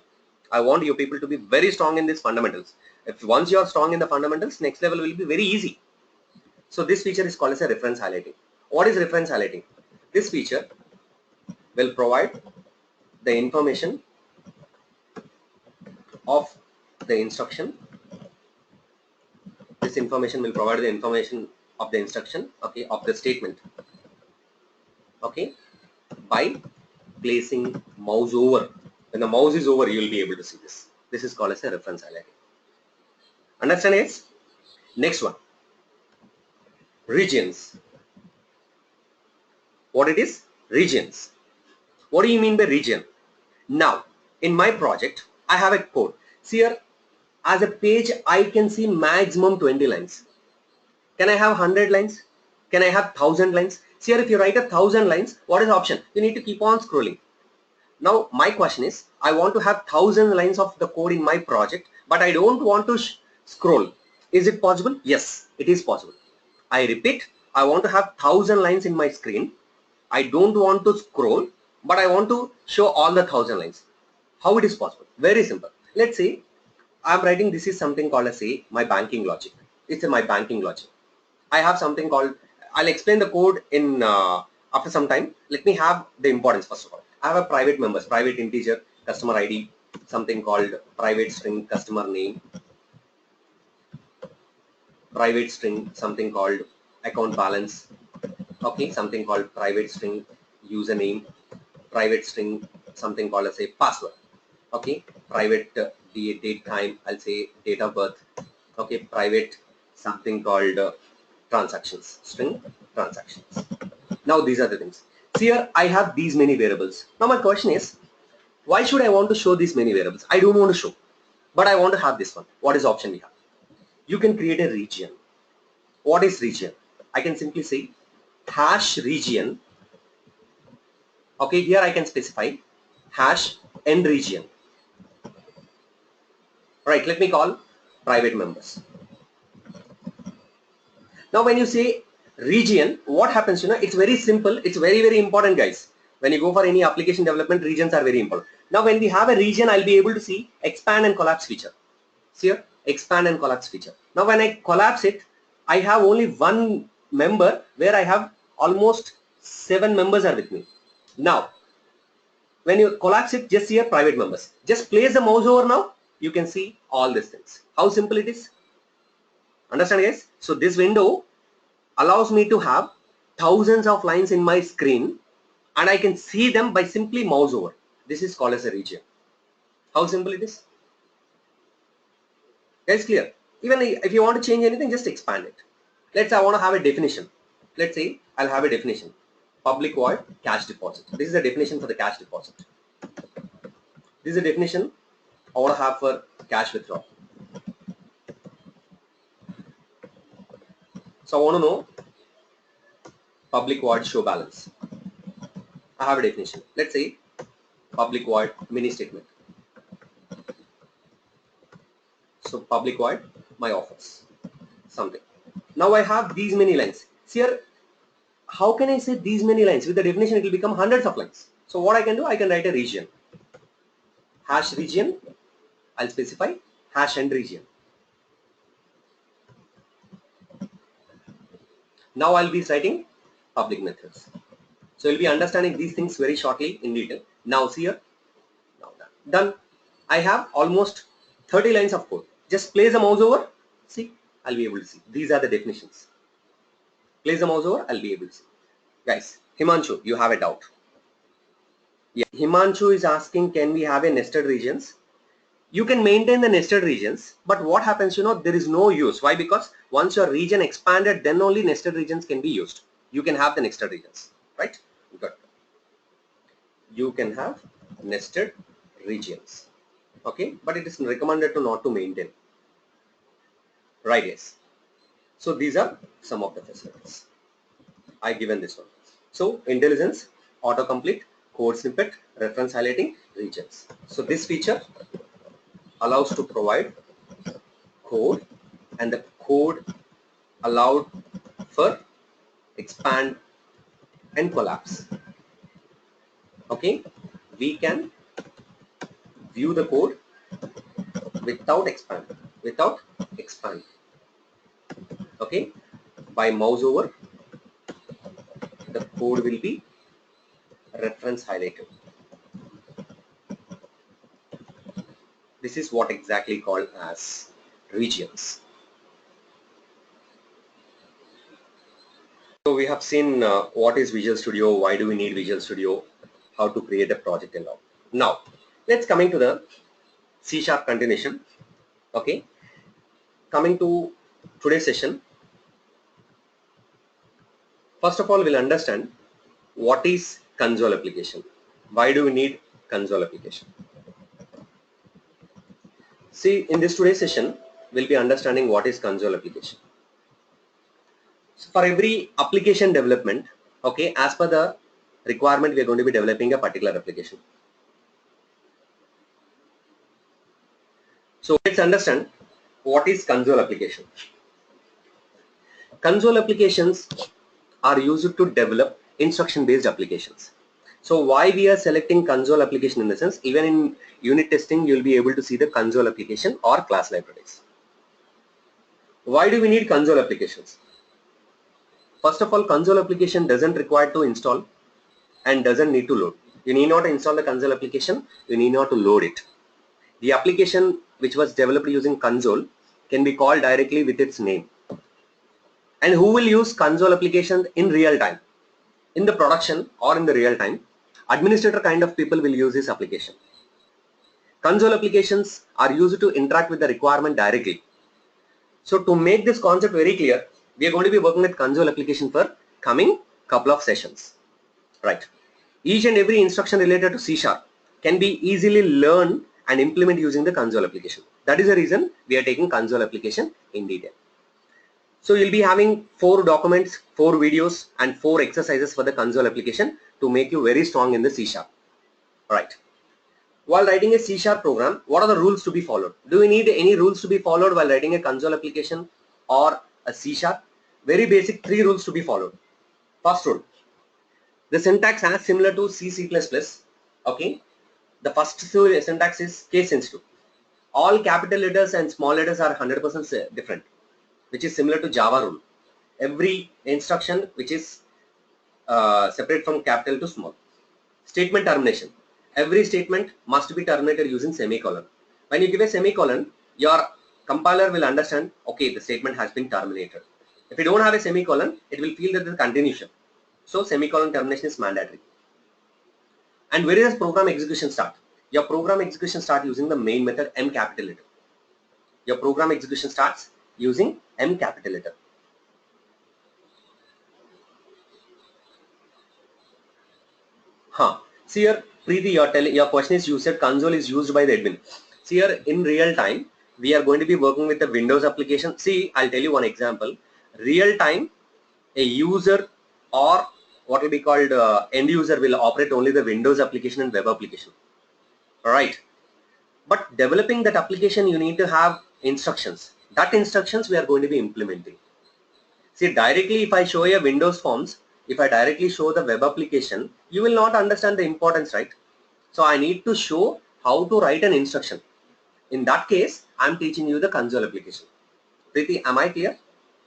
I want you people to be very strong in these fundamentals. If once you are strong in the fundamentals, next level will be very easy. So this feature is called as a reference highlighting. What is reference highlighting? This feature will provide the information of the instruction. This information will provide the information of the instruction, okay, of the statement, okay, by placing mouse over. When the mouse is over, you will be able to see this. This is called as a reference highlighting. Understand, yes? Next one, regions. What it is? Regions. What do you mean by region? Now, in my project, I have a code. See here, as a page, I can see maximum 20 lines. Can I have 100 lines? Can I have 1000 lines? See here, if you write 1000 lines, what is the option? You need to keep on scrolling. Now, my question is, I want to have 1000 lines of the code in my project, but I don't want to scroll. Is it possible? Yes, it is possible. I repeat, I want to have 1000 lines in my screen. I don't want to scroll, but I want to show all the 1000 lines. How it is possible? Very simple. Let's say I'm writing, this is something called as my banking logic. It's my banking logic. I have something called, I'll explain the code in after some time. Let me have the importance first of all. I have a private members, private integer, customer ID, something called private string customer name, private string, something called account balance, okay, something called private string username, private string, something called as a password, okay, private date time, I'll say date of birth, okay, private something called transactions, string transactions. Now these are the things. See here, I have these many variables. Now my question is, why should I want to show these many variables? I don't want to show, but I want to have this one. What is the option we have? You can create a region. What is region? I can simply say hash region. Okay, here I can specify hash end region. Right, let me call private members. Now when you say region, what happens, it's very simple. It's very, very important, guys. When you go for any application development, regions are very important. Now when we have a region, I'll be able to see expand and collapse feature. See here, expand and collapse feature. Now when I collapse it, I have only one member where I have almost 7 members are with me. Now when you collapse it, just see here private members. Just place the mouse over now, you can see all these things. How simple it is? Understand, guys? So this window allows me to have thousands of lines in my screen and I can see them by simply mouse over. This is called as a region. How simple it is? Guys, clear? Even if you want to change anything, just expand it. Let's say I want to have a definition. Let's say I'll have a definition. Public void cash deposit. This is a definition for the cash deposit. This is a definition I want to have for cash withdrawal. So I want to know public void show balance. I have a definition. Let's say public void mini statement. So public void my offers something. Now I have these many lines. See here, how can I say these many lines? With the definition, it will become hundreds of lines. So what I can do, I can write a region. Hash region, I'll specify hash end region. Now I'll be citing public methods. So you'll be understanding these things very shortly in detail. Now see here, now done. I have almost 30 lines of code. Just place the mouse over, see, I'll be able to see. These are the definitions. Place the mouse over, I'll be able to see. Guys, Himanshu, you have a doubt. Yeah, Himanshu is asking, can we have a nested regions? You can maintain the nested regions, but what happens, there is no use. Why? Because once your region expanded, then only nested regions can be used. You can have the nested regions, right? Good. You can have nested regions, okay? But it is recommended to not to maintain, right? Yes. So these are some of the facilities. I given this one. So intelligence, autocomplete, code snippet, reference highlighting, regions. So this feature allows to provide code, and the code allowed for expand and collapse. Okay, we can view the code without expand. Okay, by mouse over, the code will be reference highlighted. This is what exactly called as regions. So we have seen what is Visual Studio, why do we need Visual Studio, how to create a project and all. Now let's coming to the C# continuation. Okay, coming to today's session, first of all we'll understand what is console application. Why do we need console application? See, in this today's session we'll be understanding what is console application. So for every application development, okay, as per the requirement, we are going to be developing a particular application. So let's understand what is console application. Console applications are used to develop instruction based applications. So why we are selecting console application, in the sense, even in unit testing you'll be able to see the console application or class libraries. Why do we need console applications? First of all, console application doesn't require to install and doesn't need to load. You need not install the console application, you need not to load it. The application which was developed using console can be called directly with its name. And who will use console application in real time? In the production or in the real time, administrator kind of people will use this application. Console applications are used to interact with the requirement directly. So to make this concept very clear, we are going to be working with console application for coming couple of sessions, right? Each and every instruction related to C# can be easily learned and implement using the console application. That is the reason we are taking console application in detail. So you'll be having 4 documents, 4 videos and 4 exercises for the console application to make you very strong in the C#. Right. While writing a C# program, what are the rules to be followed? Do we need any rules to be followed while writing a console application or a C#? Very basic 3 rules to be followed. First rule, the syntax is similar to C++. Okay, the first syntax is case sensitive. All capital letters and small letters are 100% different, which is similar to Java rule. Every instruction which is separate from capital to small. Statement termination. Every statement must be terminated using semicolon. When you give a semicolon, your compiler will understand, okay, the statement has been terminated. If you don't have a semicolon, it will feel that the continuation. So semicolon termination is mandatory. And where does program execution start? Your program execution starts using the main method M capital letter. Your program execution starts using M capital letter. See here, Preeti, your question is, you said console is used by the admin. See here, in real time, we are going to be working with the Windows application. See, I'll tell you one example. Real time, a user or what will be called end user will operate only the Windows application and web application. Alright. But developing that application, you need to have instructions. That instructions we are going to be implementing. See, directly if I show you Windows Forms, if I directly show the web application, you will not understand the importance, right? So I need to show how to write an instruction. In that case, I'm teaching you the console application. Preeti, am I clear?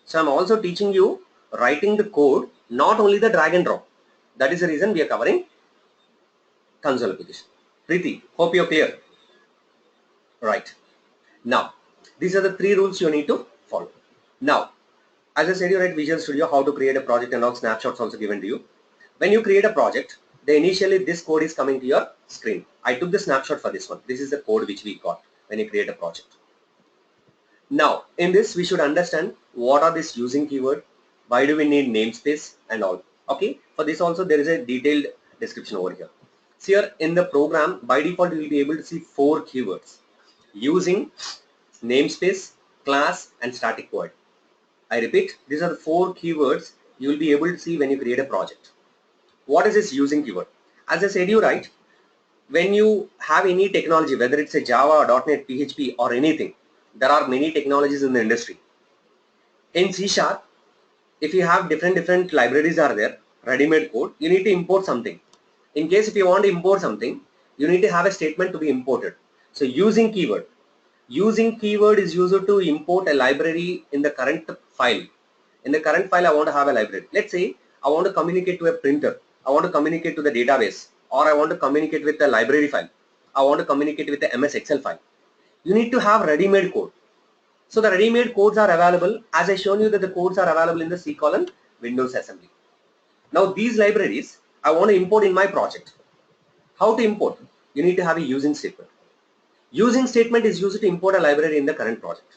So I'm also teaching you writing the code, not only the drag and drop. That is the reason we are covering console application. Preeti, hope you're clear. Right. Now, these are the 3 rules you need to follow. Now, as I said, you write Visual Studio, how to create a project and all snapshots also given to you. When you create a project, initially this code is coming to your screen. I took the snapshot for this one. This is the code which we got when you create a project. Now, in this, we should understand what are this using keyword, why do we need namespace and all. Okay, for this also there is a detailed description over here. So here in the program, by default, you will be able to see 4 keywords: using, namespace, class, and static void. I repeat, these are the 4 keywords you will be able to see when you create a project. What is this using keyword? As I said, you right, when you have any technology, whether it's a Java, .NET, PHP or anything, there are many technologies in the industry. In C#, if you have different libraries are there, ready-made code, you need to import something. In case if you want to import something, you need to have a statement to be imported. So using keyword. Using keyword is used to import a library in the current file. In the current file, I want to have a library. Let's say I want to communicate to a printer. I want to communicate to the database, or I want to communicate with the library file. I want to communicate with the MS Excel file. You need to have ready-made code. So the ready-made codes are available, as I shown you that the codes are available in the C: Windows assembly. Now these libraries I want to import in my project. How to import? You need to have a using statement. Using statement is used to import a library in the current project.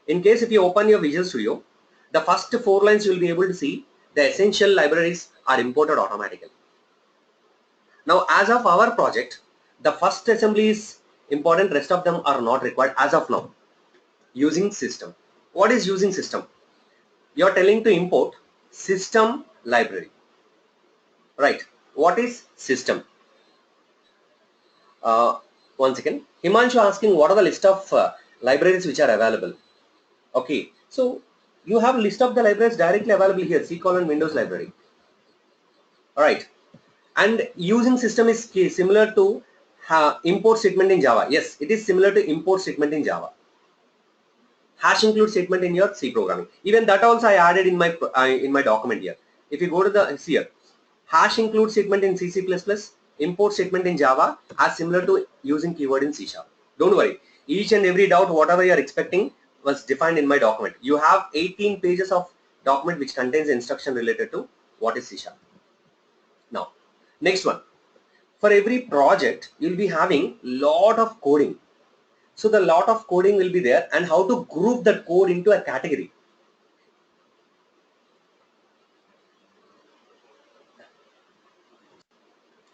In case if you open your Visual Studio, the first 4 lines you will be able to see the essential libraries are imported automatically. Now as of our project, the first assembly is important, rest of them are not required as of now. Using system. What is using system? You are telling to import system library. Right. What is system? One second. Himanshu asking what are the list of libraries which are available. Okay. So you have a list of the libraries directly available here. C: Windows library. Alright. And using system is similar to import statement in Java. Yes, it is similar to import statement in Java. Hash include statement in your C programming. Even that also I added in my document here. If you go to the here, hash include statement in C++, import statement in Java are similar to using keyword in C#. Don't worry. Each and every doubt, whatever you are expecting, was defined in my document. You have 18 pages of document which contains instruction related to what is C#. Now, next one. For every project, you'll be having lot of coding. So the lot of coding will be there, and how to group that code into a category.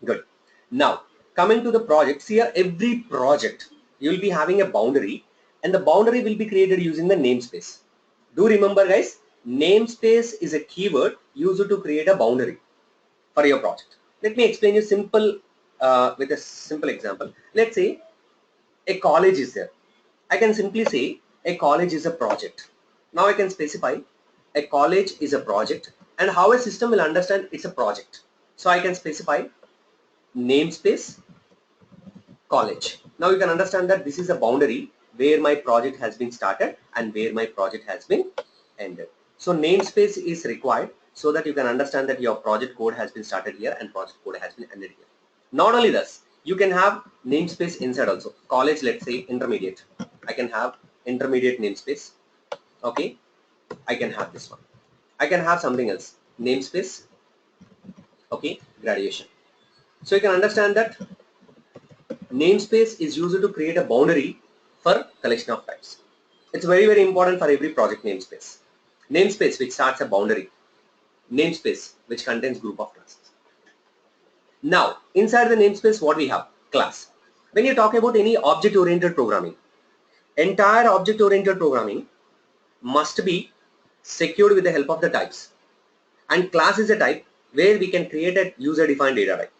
Good. Now coming to the projects, here every project you will be having a boundary, and the boundary will be created using the namespace. Do remember guys, namespace is a keyword used to create a boundary for your project. Let me explain you simple with a simple example. Let's say a college is there. I can simply say a college is a project. Now I can specify a college is a project, and how a system will understand it's a project. So I can specify namespace college. Now you can understand that this is a boundary where my project has been started and where my project has been ended. So namespace is required so that you can understand that your project code has been started here and project code has been ended here. Not only this, you can have namespace inside also. College, let's say intermediate. I can have intermediate namespace. Okay, I can have this one. I can have something else. Namespace. Okay, graduation. So you can understand that namespace is used to create a boundary for collection of types. It's very important for every project namespace. Namespace which starts a boundary. Namespace which contains group of classes. Now inside the namespace what we have? Class. When you talk about any object-oriented programming, entire object-oriented programming must be secured with the help of the types. And class is a type where we can create a user-defined data type.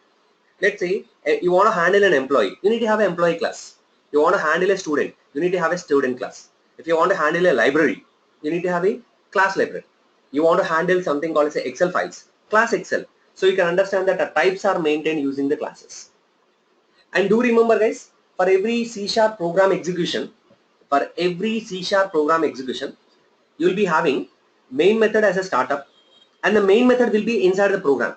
Let's say you want to handle an employee, you need to have an employee class. You want to handle a student, you need to have a student class. If you want to handle a library, you need to have a class library. You want to handle something called as Excel files, class Excel. So you can understand that the types are maintained using the classes. And do remember guys, for every C# program execution, you will be having main method as a startup, and the main method will be inside the program.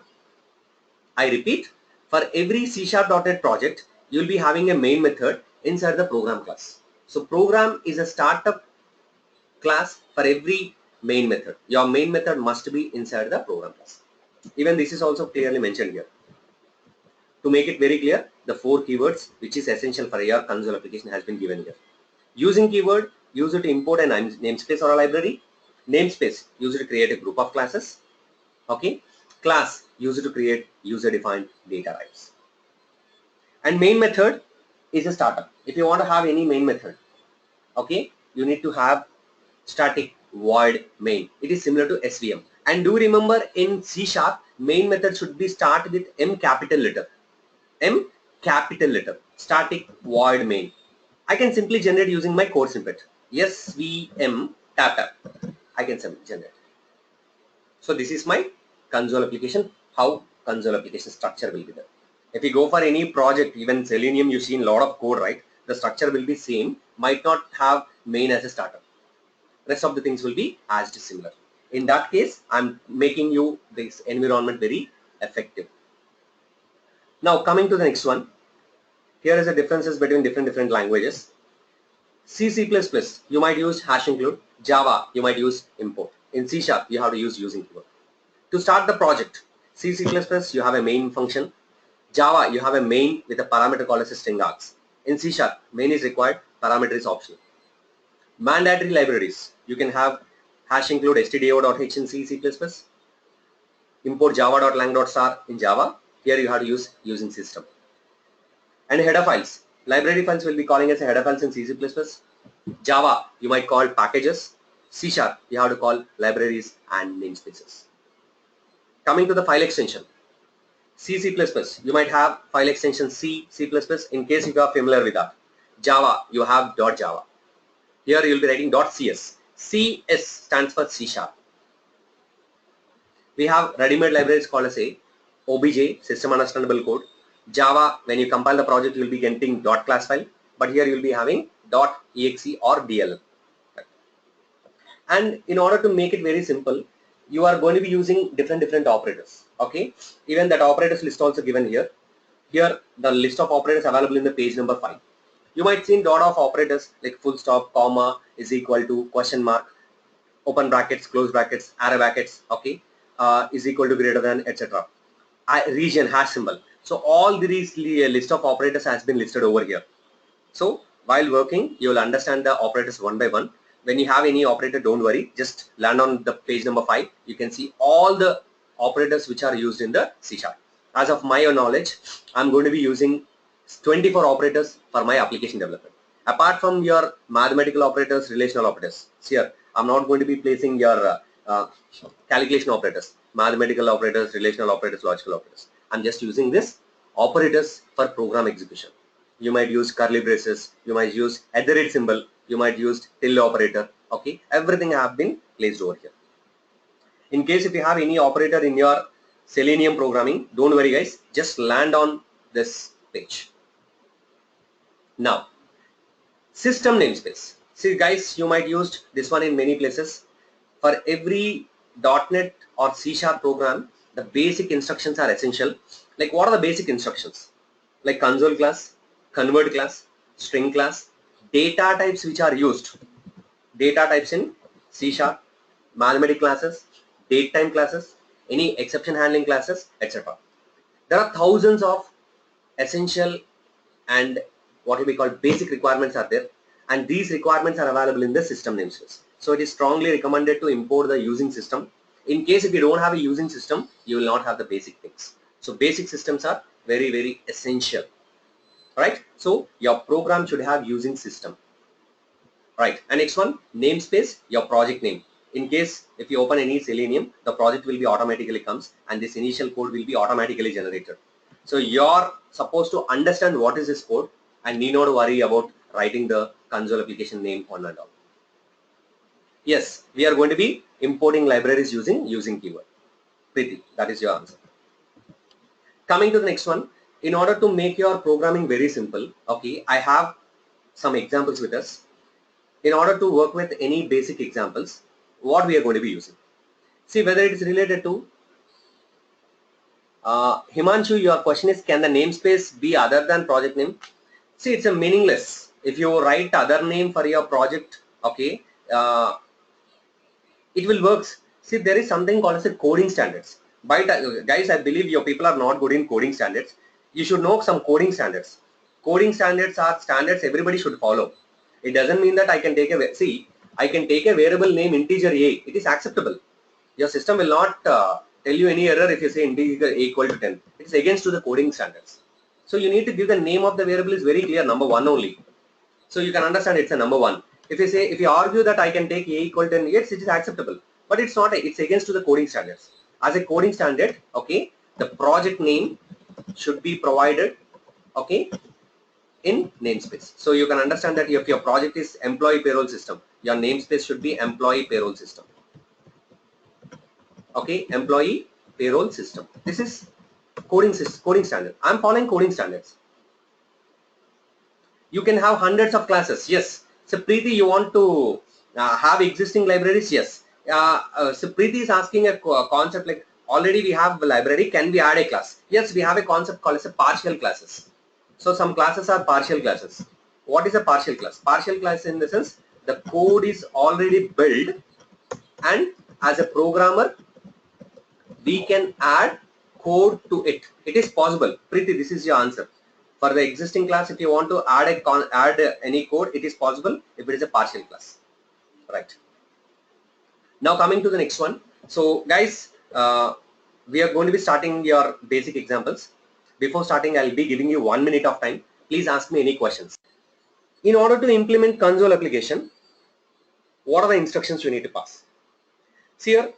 I repeat, For every C#.NET project, you will be having a main method inside the program class. So program is a startup class for every main method. Your main method must be inside the program class. Even this is also clearly mentioned here. To make it very clear, the 4 keywords which is essential for your console application has been given here. Using keyword, use it to import a namespace or a library. Namespace, use it to create a group of classes. Okay. Class, use it to create user-defined data types. And main method is a startup. If you want to have any main method, okay, you need to have static void main. It is similar to SVM. And do remember in C#, main method should be start with M capital letter. M capital letter. Static void main. I can simply generate using my code snippet. SVM tap. I can simply generate. So this is my console application. How console application structure will be there. If you go for any project, even Selenium, you've seen a lot of code, right? The structure will be same. Might not have main as a startup. Rest of the things will be as similar. In that case, I'm making you this environment very effective. Now coming to the next one. Here is the differences between different languages. C++, you might use hash include. Java, you might use import. In C#, you have to use using keyword. To start the project, C++, you have a main function. Java, you have a main with a parameter called as a string args. In C#, main is required, parameter is optional. Mandatory libraries, you can have hash include stdio.h in C++, import java.lang.star in Java. Here you have to use using system. And header files, library files will be calling as a header files in C++. Java, you might call packages. C#, you have to call libraries and namespaces. Coming to the file extension, C++, you might have file extension C++ in case you are familiar with that. Java, you have .java. Here you will be writing .cs. CS stands for C#. We have ready-made libraries called as a OBJ, system understandable code. Java, when you compile the project, you will be getting .class file, but here you will be having .exe or DLL. And in order to make it very simple, you are going to be using different operators. Okay, even that operators list also given here. Here the list of operators available in the page number 5. You might see lot of operators like full stop, comma, is equal to, question mark, open brackets, close brackets, arrow brackets, okay, is equal to, greater than, etc. Region, hash symbol. So all these list of operators has been listed over here. So while working, you will understand the operators one by one. When you have any operator, don't worry, just land on the page number 5. You can see all the operators which are used in the C#. As of my knowledge, I'm going to be using 24 operators for my application development. Apart from your mathematical operators, relational operators, here I'm not going to be placing your calculation operators, mathematical operators, relational operators, logical operators. I'm just using this operators for program execution. You might use curly braces, you might use @ symbol, you might use tilde operator. Okay, everything have been placed over here. In case if you have any operator in your Selenium programming, don't worry guys, just land on this page. Now, system namespace. See guys, you might use this one in many places. For every .NET or C# program, the basic instructions are essential. Like what are the basic instructions? Like console class, convert class, string class, data types which are used. Data types in C#, mathematical classes, datetime classes, any exception handling classes, etc. There are thousands of essential and what will be called basic requirements are there, and these requirements are available in the system namespace. So it is strongly recommended to import the using system. In case if you don't have a using system, you will not have the basic things. So basic systems are very essential. Right? So your program should have using system. Right? And next one, namespace, your project name. In case if you open any Selenium, the project will be automatically comes and this initial code will be automatically generated. So you're supposed to understand what is this code and need not worry about writing the console application name on and all. Yes, we are going to be importing libraries using keyword. Preeti, that is your answer. Coming to the next one, in order to make your programming very simple, okay, I have some examples with us. In order to work with any basic examples, what we are going to be using. See whether it is related to Himanshu, your question is, can the namespace be other than project name? See, it's a meaningless. If you write other name for your project, okay, it will works. See, there is something called as a coding standards. By guys, I believe your people are not good in coding standards. You should know some coding standards. Coding standards are standards everybody should follow. It doesn't mean that I can take a, see, I can take a variable name integer a. It is acceptable. Your system will not tell you any error if you say integer a equal to 10. It is against to the coding standards. So you need to give the name of the variable is very clear, number 1 only. So you can understand it's a number 1. If you say, if you argue that I can take a equal to 10, yes, it is acceptable. But it's not, it's against to the coding standards. As a coding standard, okay, the project name should be provided, okay, in namespace. So you can understand that if your project is employee payroll system, your namespace should be employee payroll system. Okay, employee payroll system. This is coding standard. I'm following coding standards. You can have hundreds of classes. Yes. So Preeti, you want to have existing libraries? Yes. So Preeti is asking a concept like, already we have a library. Can we add a class? Yes, we have a concept called as a partial classes. So some classes are partial classes. What is a partial class? Partial class in the sense the code is already built, and as a programmer we can add code to it. It is possible. Preeti, this is your answer. For the existing class, if you want to add any code, it is possible if it is a partial class. Right. Now coming to the next one. So guys, we are going to be starting your basic examples. Before starting, I'll be giving you 1 minute of time. Please ask me any questions. In order to implement console application, what are the instructions you need to pass? See here,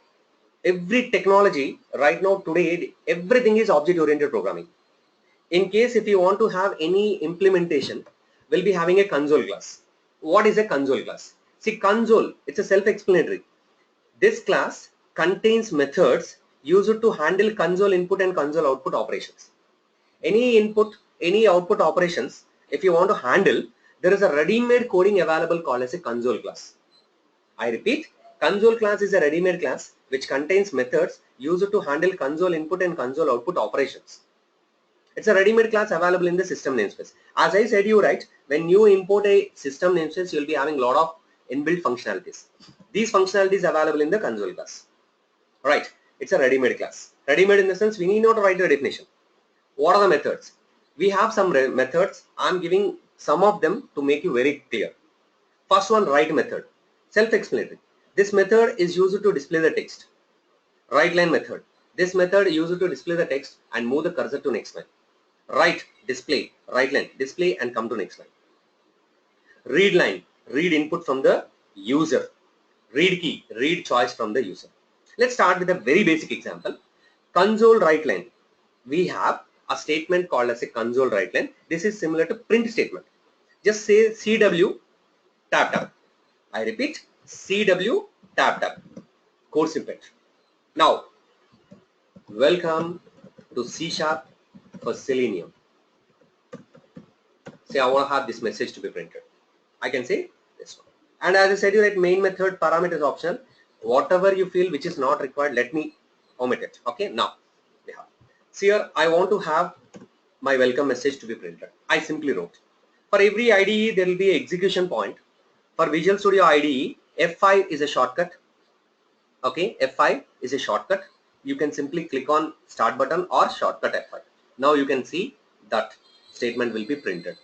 every technology right now today, everything is object oriented programming. In case if you want to have any implementation, we'll be having a console class. What is a console class? See, console, it's a self-explanatory. This class contains methods used to handle console input and console output operations. Any input, any output operations, if you want to handle, there is a ready-made coding available called as a console class. I repeat, console class is a ready-made class which contains methods used to handle console input and console output operations. It's a ready-made class available in the system namespace. As I said you right, when you import a system namespace, you'll be having a lot of inbuilt functionalities. These functionalities available in the console class. Right, it's a ready-made class. Ready-made in the sense we need not write the definition. What are the methods? We have some methods. I'm giving some of them to make you very clear. First one, write method. Self-explanatory. This method is used to display the text. Write line method. This method is used to display the text and move the cursor to next line. Write, display, write line, display and come to next line. Read line, read input from the user. Read key, read choice from the user. Let's start with a very basic example. Console write line. We have a statement called as a console write line. This is similar to print statement. Just say CW tab tab. I repeat, CW tab tab. Code snippet. Now, welcome to C# for Selenium. Say I want to have this message to be printed. I can say this one. And as I said, you write main method parameter is optional. Whatever you feel which is not required, let me omit it. Okay. Now, we have. See here, I want to have my welcome message to be printed. I simply wrote. For every IDE, there will be an execution point. For Visual Studio IDE, F5 is a shortcut. Okay, F5 is a shortcut. You can simply click on start button or shortcut F5. Now you can see that statement will be printed.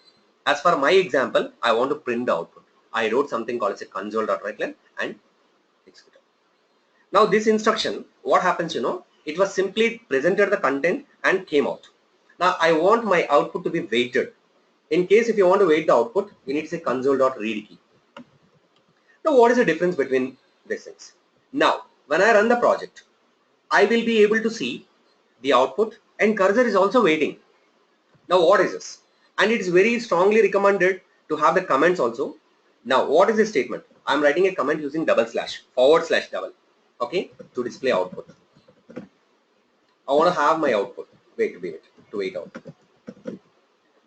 As for my example, I want to print the output. I wrote something called as a console.writeline and execute. Now this instruction, what happens, you know, it was simply presented the content and came out. Now I want my output to be weighted. In case if you want to weight the output, you need to say console.read key. Now what is the difference between these things? Now when I run the project, I will be able to see the output and cursor is also waiting. Now what is this? And it is very strongly recommended to have the comments also. Now what is the statement? I am writing a comment using // // okay, to display output. I want to have my output. Wait output.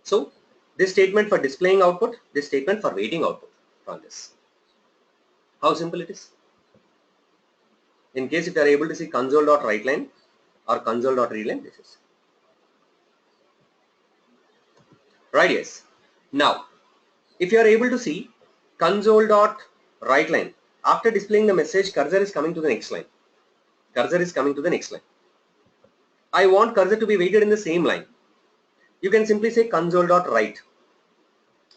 So this statement for displaying output, this statement for waiting output from this. How simple it is. In case if you are able to see console.writeline or console.readline, this is. right? Yes. Now, if you are able to see console.writeLine, after displaying the message, cursor is coming to the next line. Cursor is coming to the next line. I want cursor to be weighted in the same line. You can simply say console.write.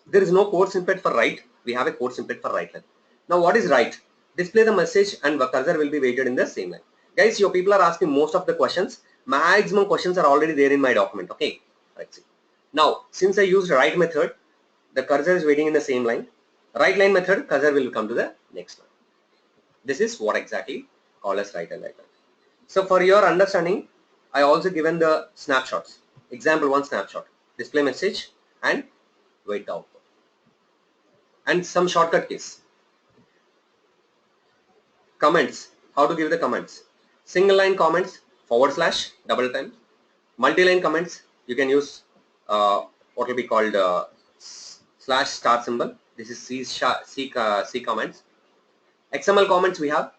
There is no code snippet for write. We have a code snippet for write line. Now what is write? Display the message and the cursor will be weighted in the same line. Guys, your people are asking most of the questions. Maximum questions are already there in my document. Okay. Let's see. Now, since I used write method, the cursor is waiting in the same line. Write line method, cursor will come to the next line. This is what exactly called as write and write line. So for your understanding, I also given the snapshots. Example 1 snapshot. Display message and wait the output. And some shortcut keys. Comments. How to give the comments. Single line comments, / double time. Multi-line comments, you can use what will be called /star symbol. This is C comments. XML comments we have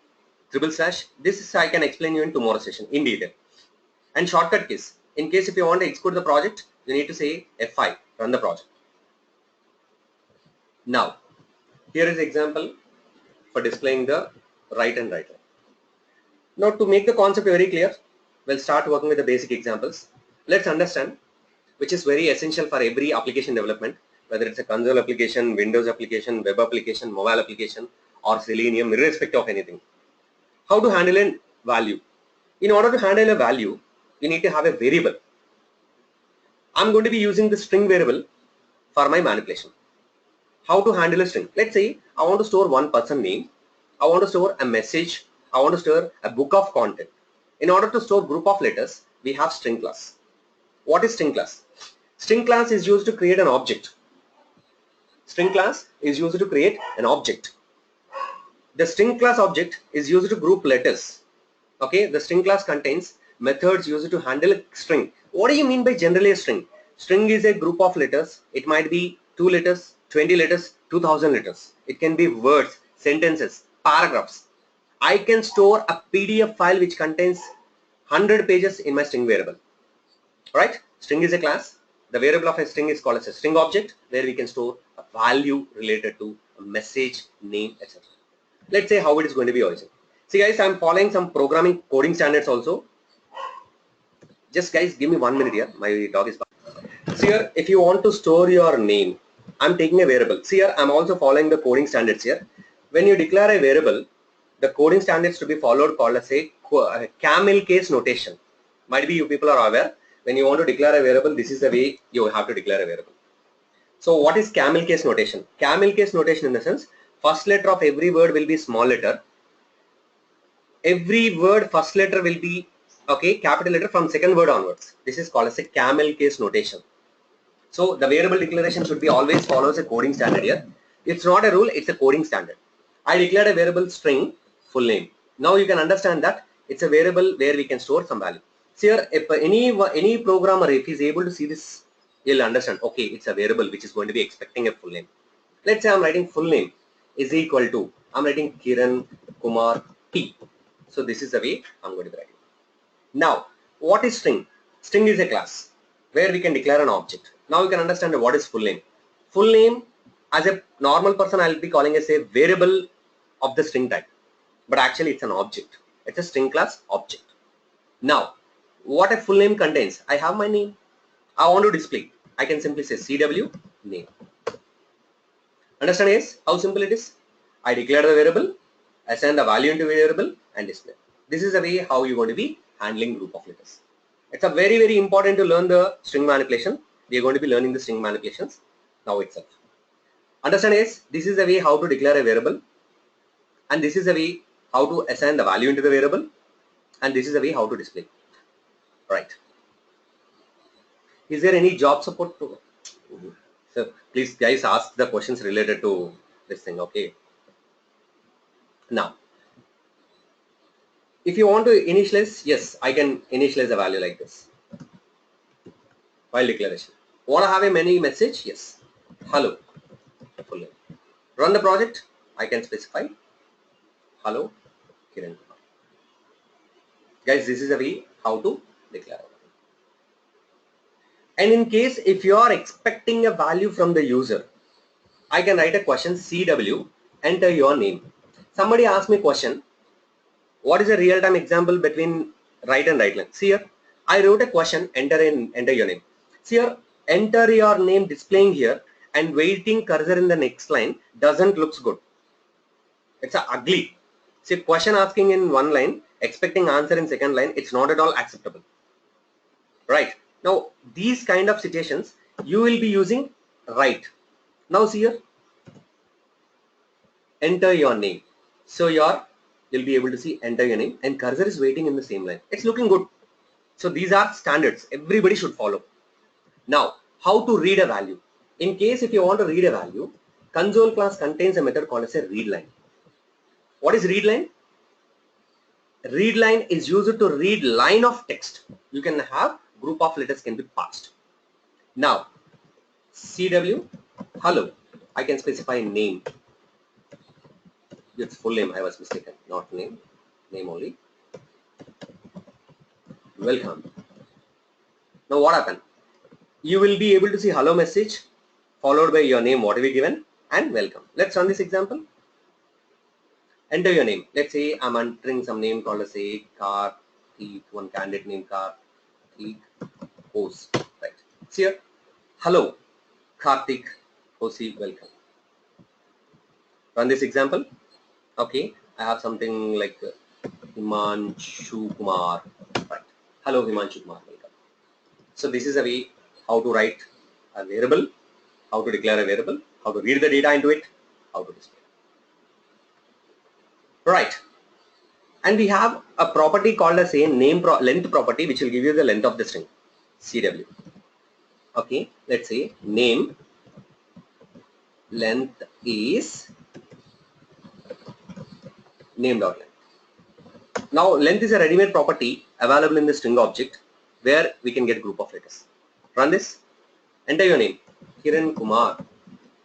// This is I can explain you in tomorrow's session in detail. And shortcut keys. In case if you want to execute the project, you need to say F5, run the project. Now, here is example for displaying the write and write line. Now to make the concept very clear, we'll start working with the basic examples. Let's understand, which is very essential for every application development, whether it's a console application, Windows application, web application, mobile application, or Selenium, irrespective of anything. How to handle a value. In order to handle a value, you need to have a variable. I'm going to be using the string variable for my manipulation. How to handle a string? Let's say I want to store one person name. I want to store a message. I want to store a book of content. In order to store group of letters, we have string class. What is string class? String class is used to create an object. String class is used to create an object. The string class object is used to group letters. Okay, the string class contains methods used to handle a string. What do you mean by generally a string? String is a group of letters. It might be 2 letters, 20 letters, 2000 letters. It can be words, sentences, paragraphs. I can store a PDF file which contains 100 pages in my string variable. Right? String is a class. The variable of a string is called as a string object, where we can store a value related to a message, name, etc. Let's say how it is going to be origin. See guys, I'm following some programming coding standards also. Just guys, give me 1 minute here. My dog is barking. See here, if you want to store your name, I'm taking a variable. See here, I'm also following the coding standards here. When you declare a variable, the coding standards to be followed called as a camel case notation. Might be you people are aware. When you want to declare a variable, this is the way you have to declare a variable. So what is camel case notation? Camel case notation in the sense, first letter of every word will be small letter. Every word first letter will be capital letter from second word onwards. This is called as a camel case notation. So the variable declaration should be always follows a coding standard here. It's not a rule, it's a coding standard. I declared a variable string full name. Now you can understand that it's a variable where we can store some value. See here, if any programmer, if he's able to see this, he'll understand, okay, it's a variable which is going to be expecting a full name. Let's say I'm writing full name is equal to, I'm writing Kiran Kumar P. So this is the way I'm going to be writing. Now, what is string? String is a class where we can declare an object. Now you can understand what is full name. Full name, as a normal person, I'll be calling as a variable of the string type. But actually it's an object. It's a string class object. Now, what a full name contains? I have my name. I want to display. I can simply say CW name. Understand guys how simple it is? I declare the variable, assign the value into variable and display. This is the way how you're going to be handling group of letters. It's a very important to learn the string manipulation. We are going to be learning the string manipulations now itself. Understand guys? This is the way how to declare a variable, and this is the way how to assign the value into the variable, and this is the way how to display. Right. Is there any job support to? So please guys ask the questions related to this thing. Okay. Now, if you want to initialize, yes, I can initialize a value like this. File declaration. Want to have a many message? Yes. Hello. Full name. Run the project. I can specify. Hello. Kiran. Guys, this is a way how to declare. And in case if you are expecting a value from the user, I can write a question CW, enter your name. Somebody asked me question, what is a real-time example between right and right line? See here, I wrote a question, enter your name. See here, enter your name displaying here and waiting cursor in the next line doesn't looks good. It's a ugly. See, question asking in one line, expecting answer in second line, it's not at all acceptable. Right. Now, these kind of situations, you will be using right. Now see here, enter your name. So you'll be able to see enter your name and cursor is waiting in the same line. It's looking good. So these are standards. Everybody should follow. Now, how to read a value? In case if you want to read a value, console class contains a method called as a readLine. What is readLine? ReadLine is used to read line of text. You can have group of letters can be passed. Now, CW, hello, I can specify name. It's full name, I was mistaken, not name, name only. Welcome. Now what happened? You will be able to see hello message followed by your name, what have you given, and welcome. Let's run this example. Enter your name. Let's say I'm entering some name called as a Karthik, one candidate name Karthik Hose. Right. See here. Hello, Karthik Hosi, welcome. Run this example. Okay, I have something like Himanshu Kumar. Right. Hello, Himanshu Kumar, welcome. So this is a way how to write a variable, how to declare a variable, how to read the data into it, how to display. Right. And we have a property called as a length property, which will give you the length of the string, CW. Okay, let's say name length is name.length. Now length is a ready-made property available in the string object where we can get group of letters. Run this. Enter your name, Kiran Kumar.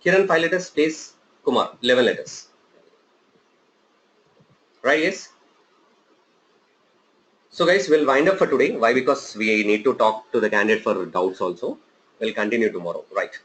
Kiran 5 letters, space Kumar 11 letters. Right? Yes. So guys, we'll wind up for today. Why? Because we need to talk to the candidate for doubts also. We'll continue tomorrow. Right.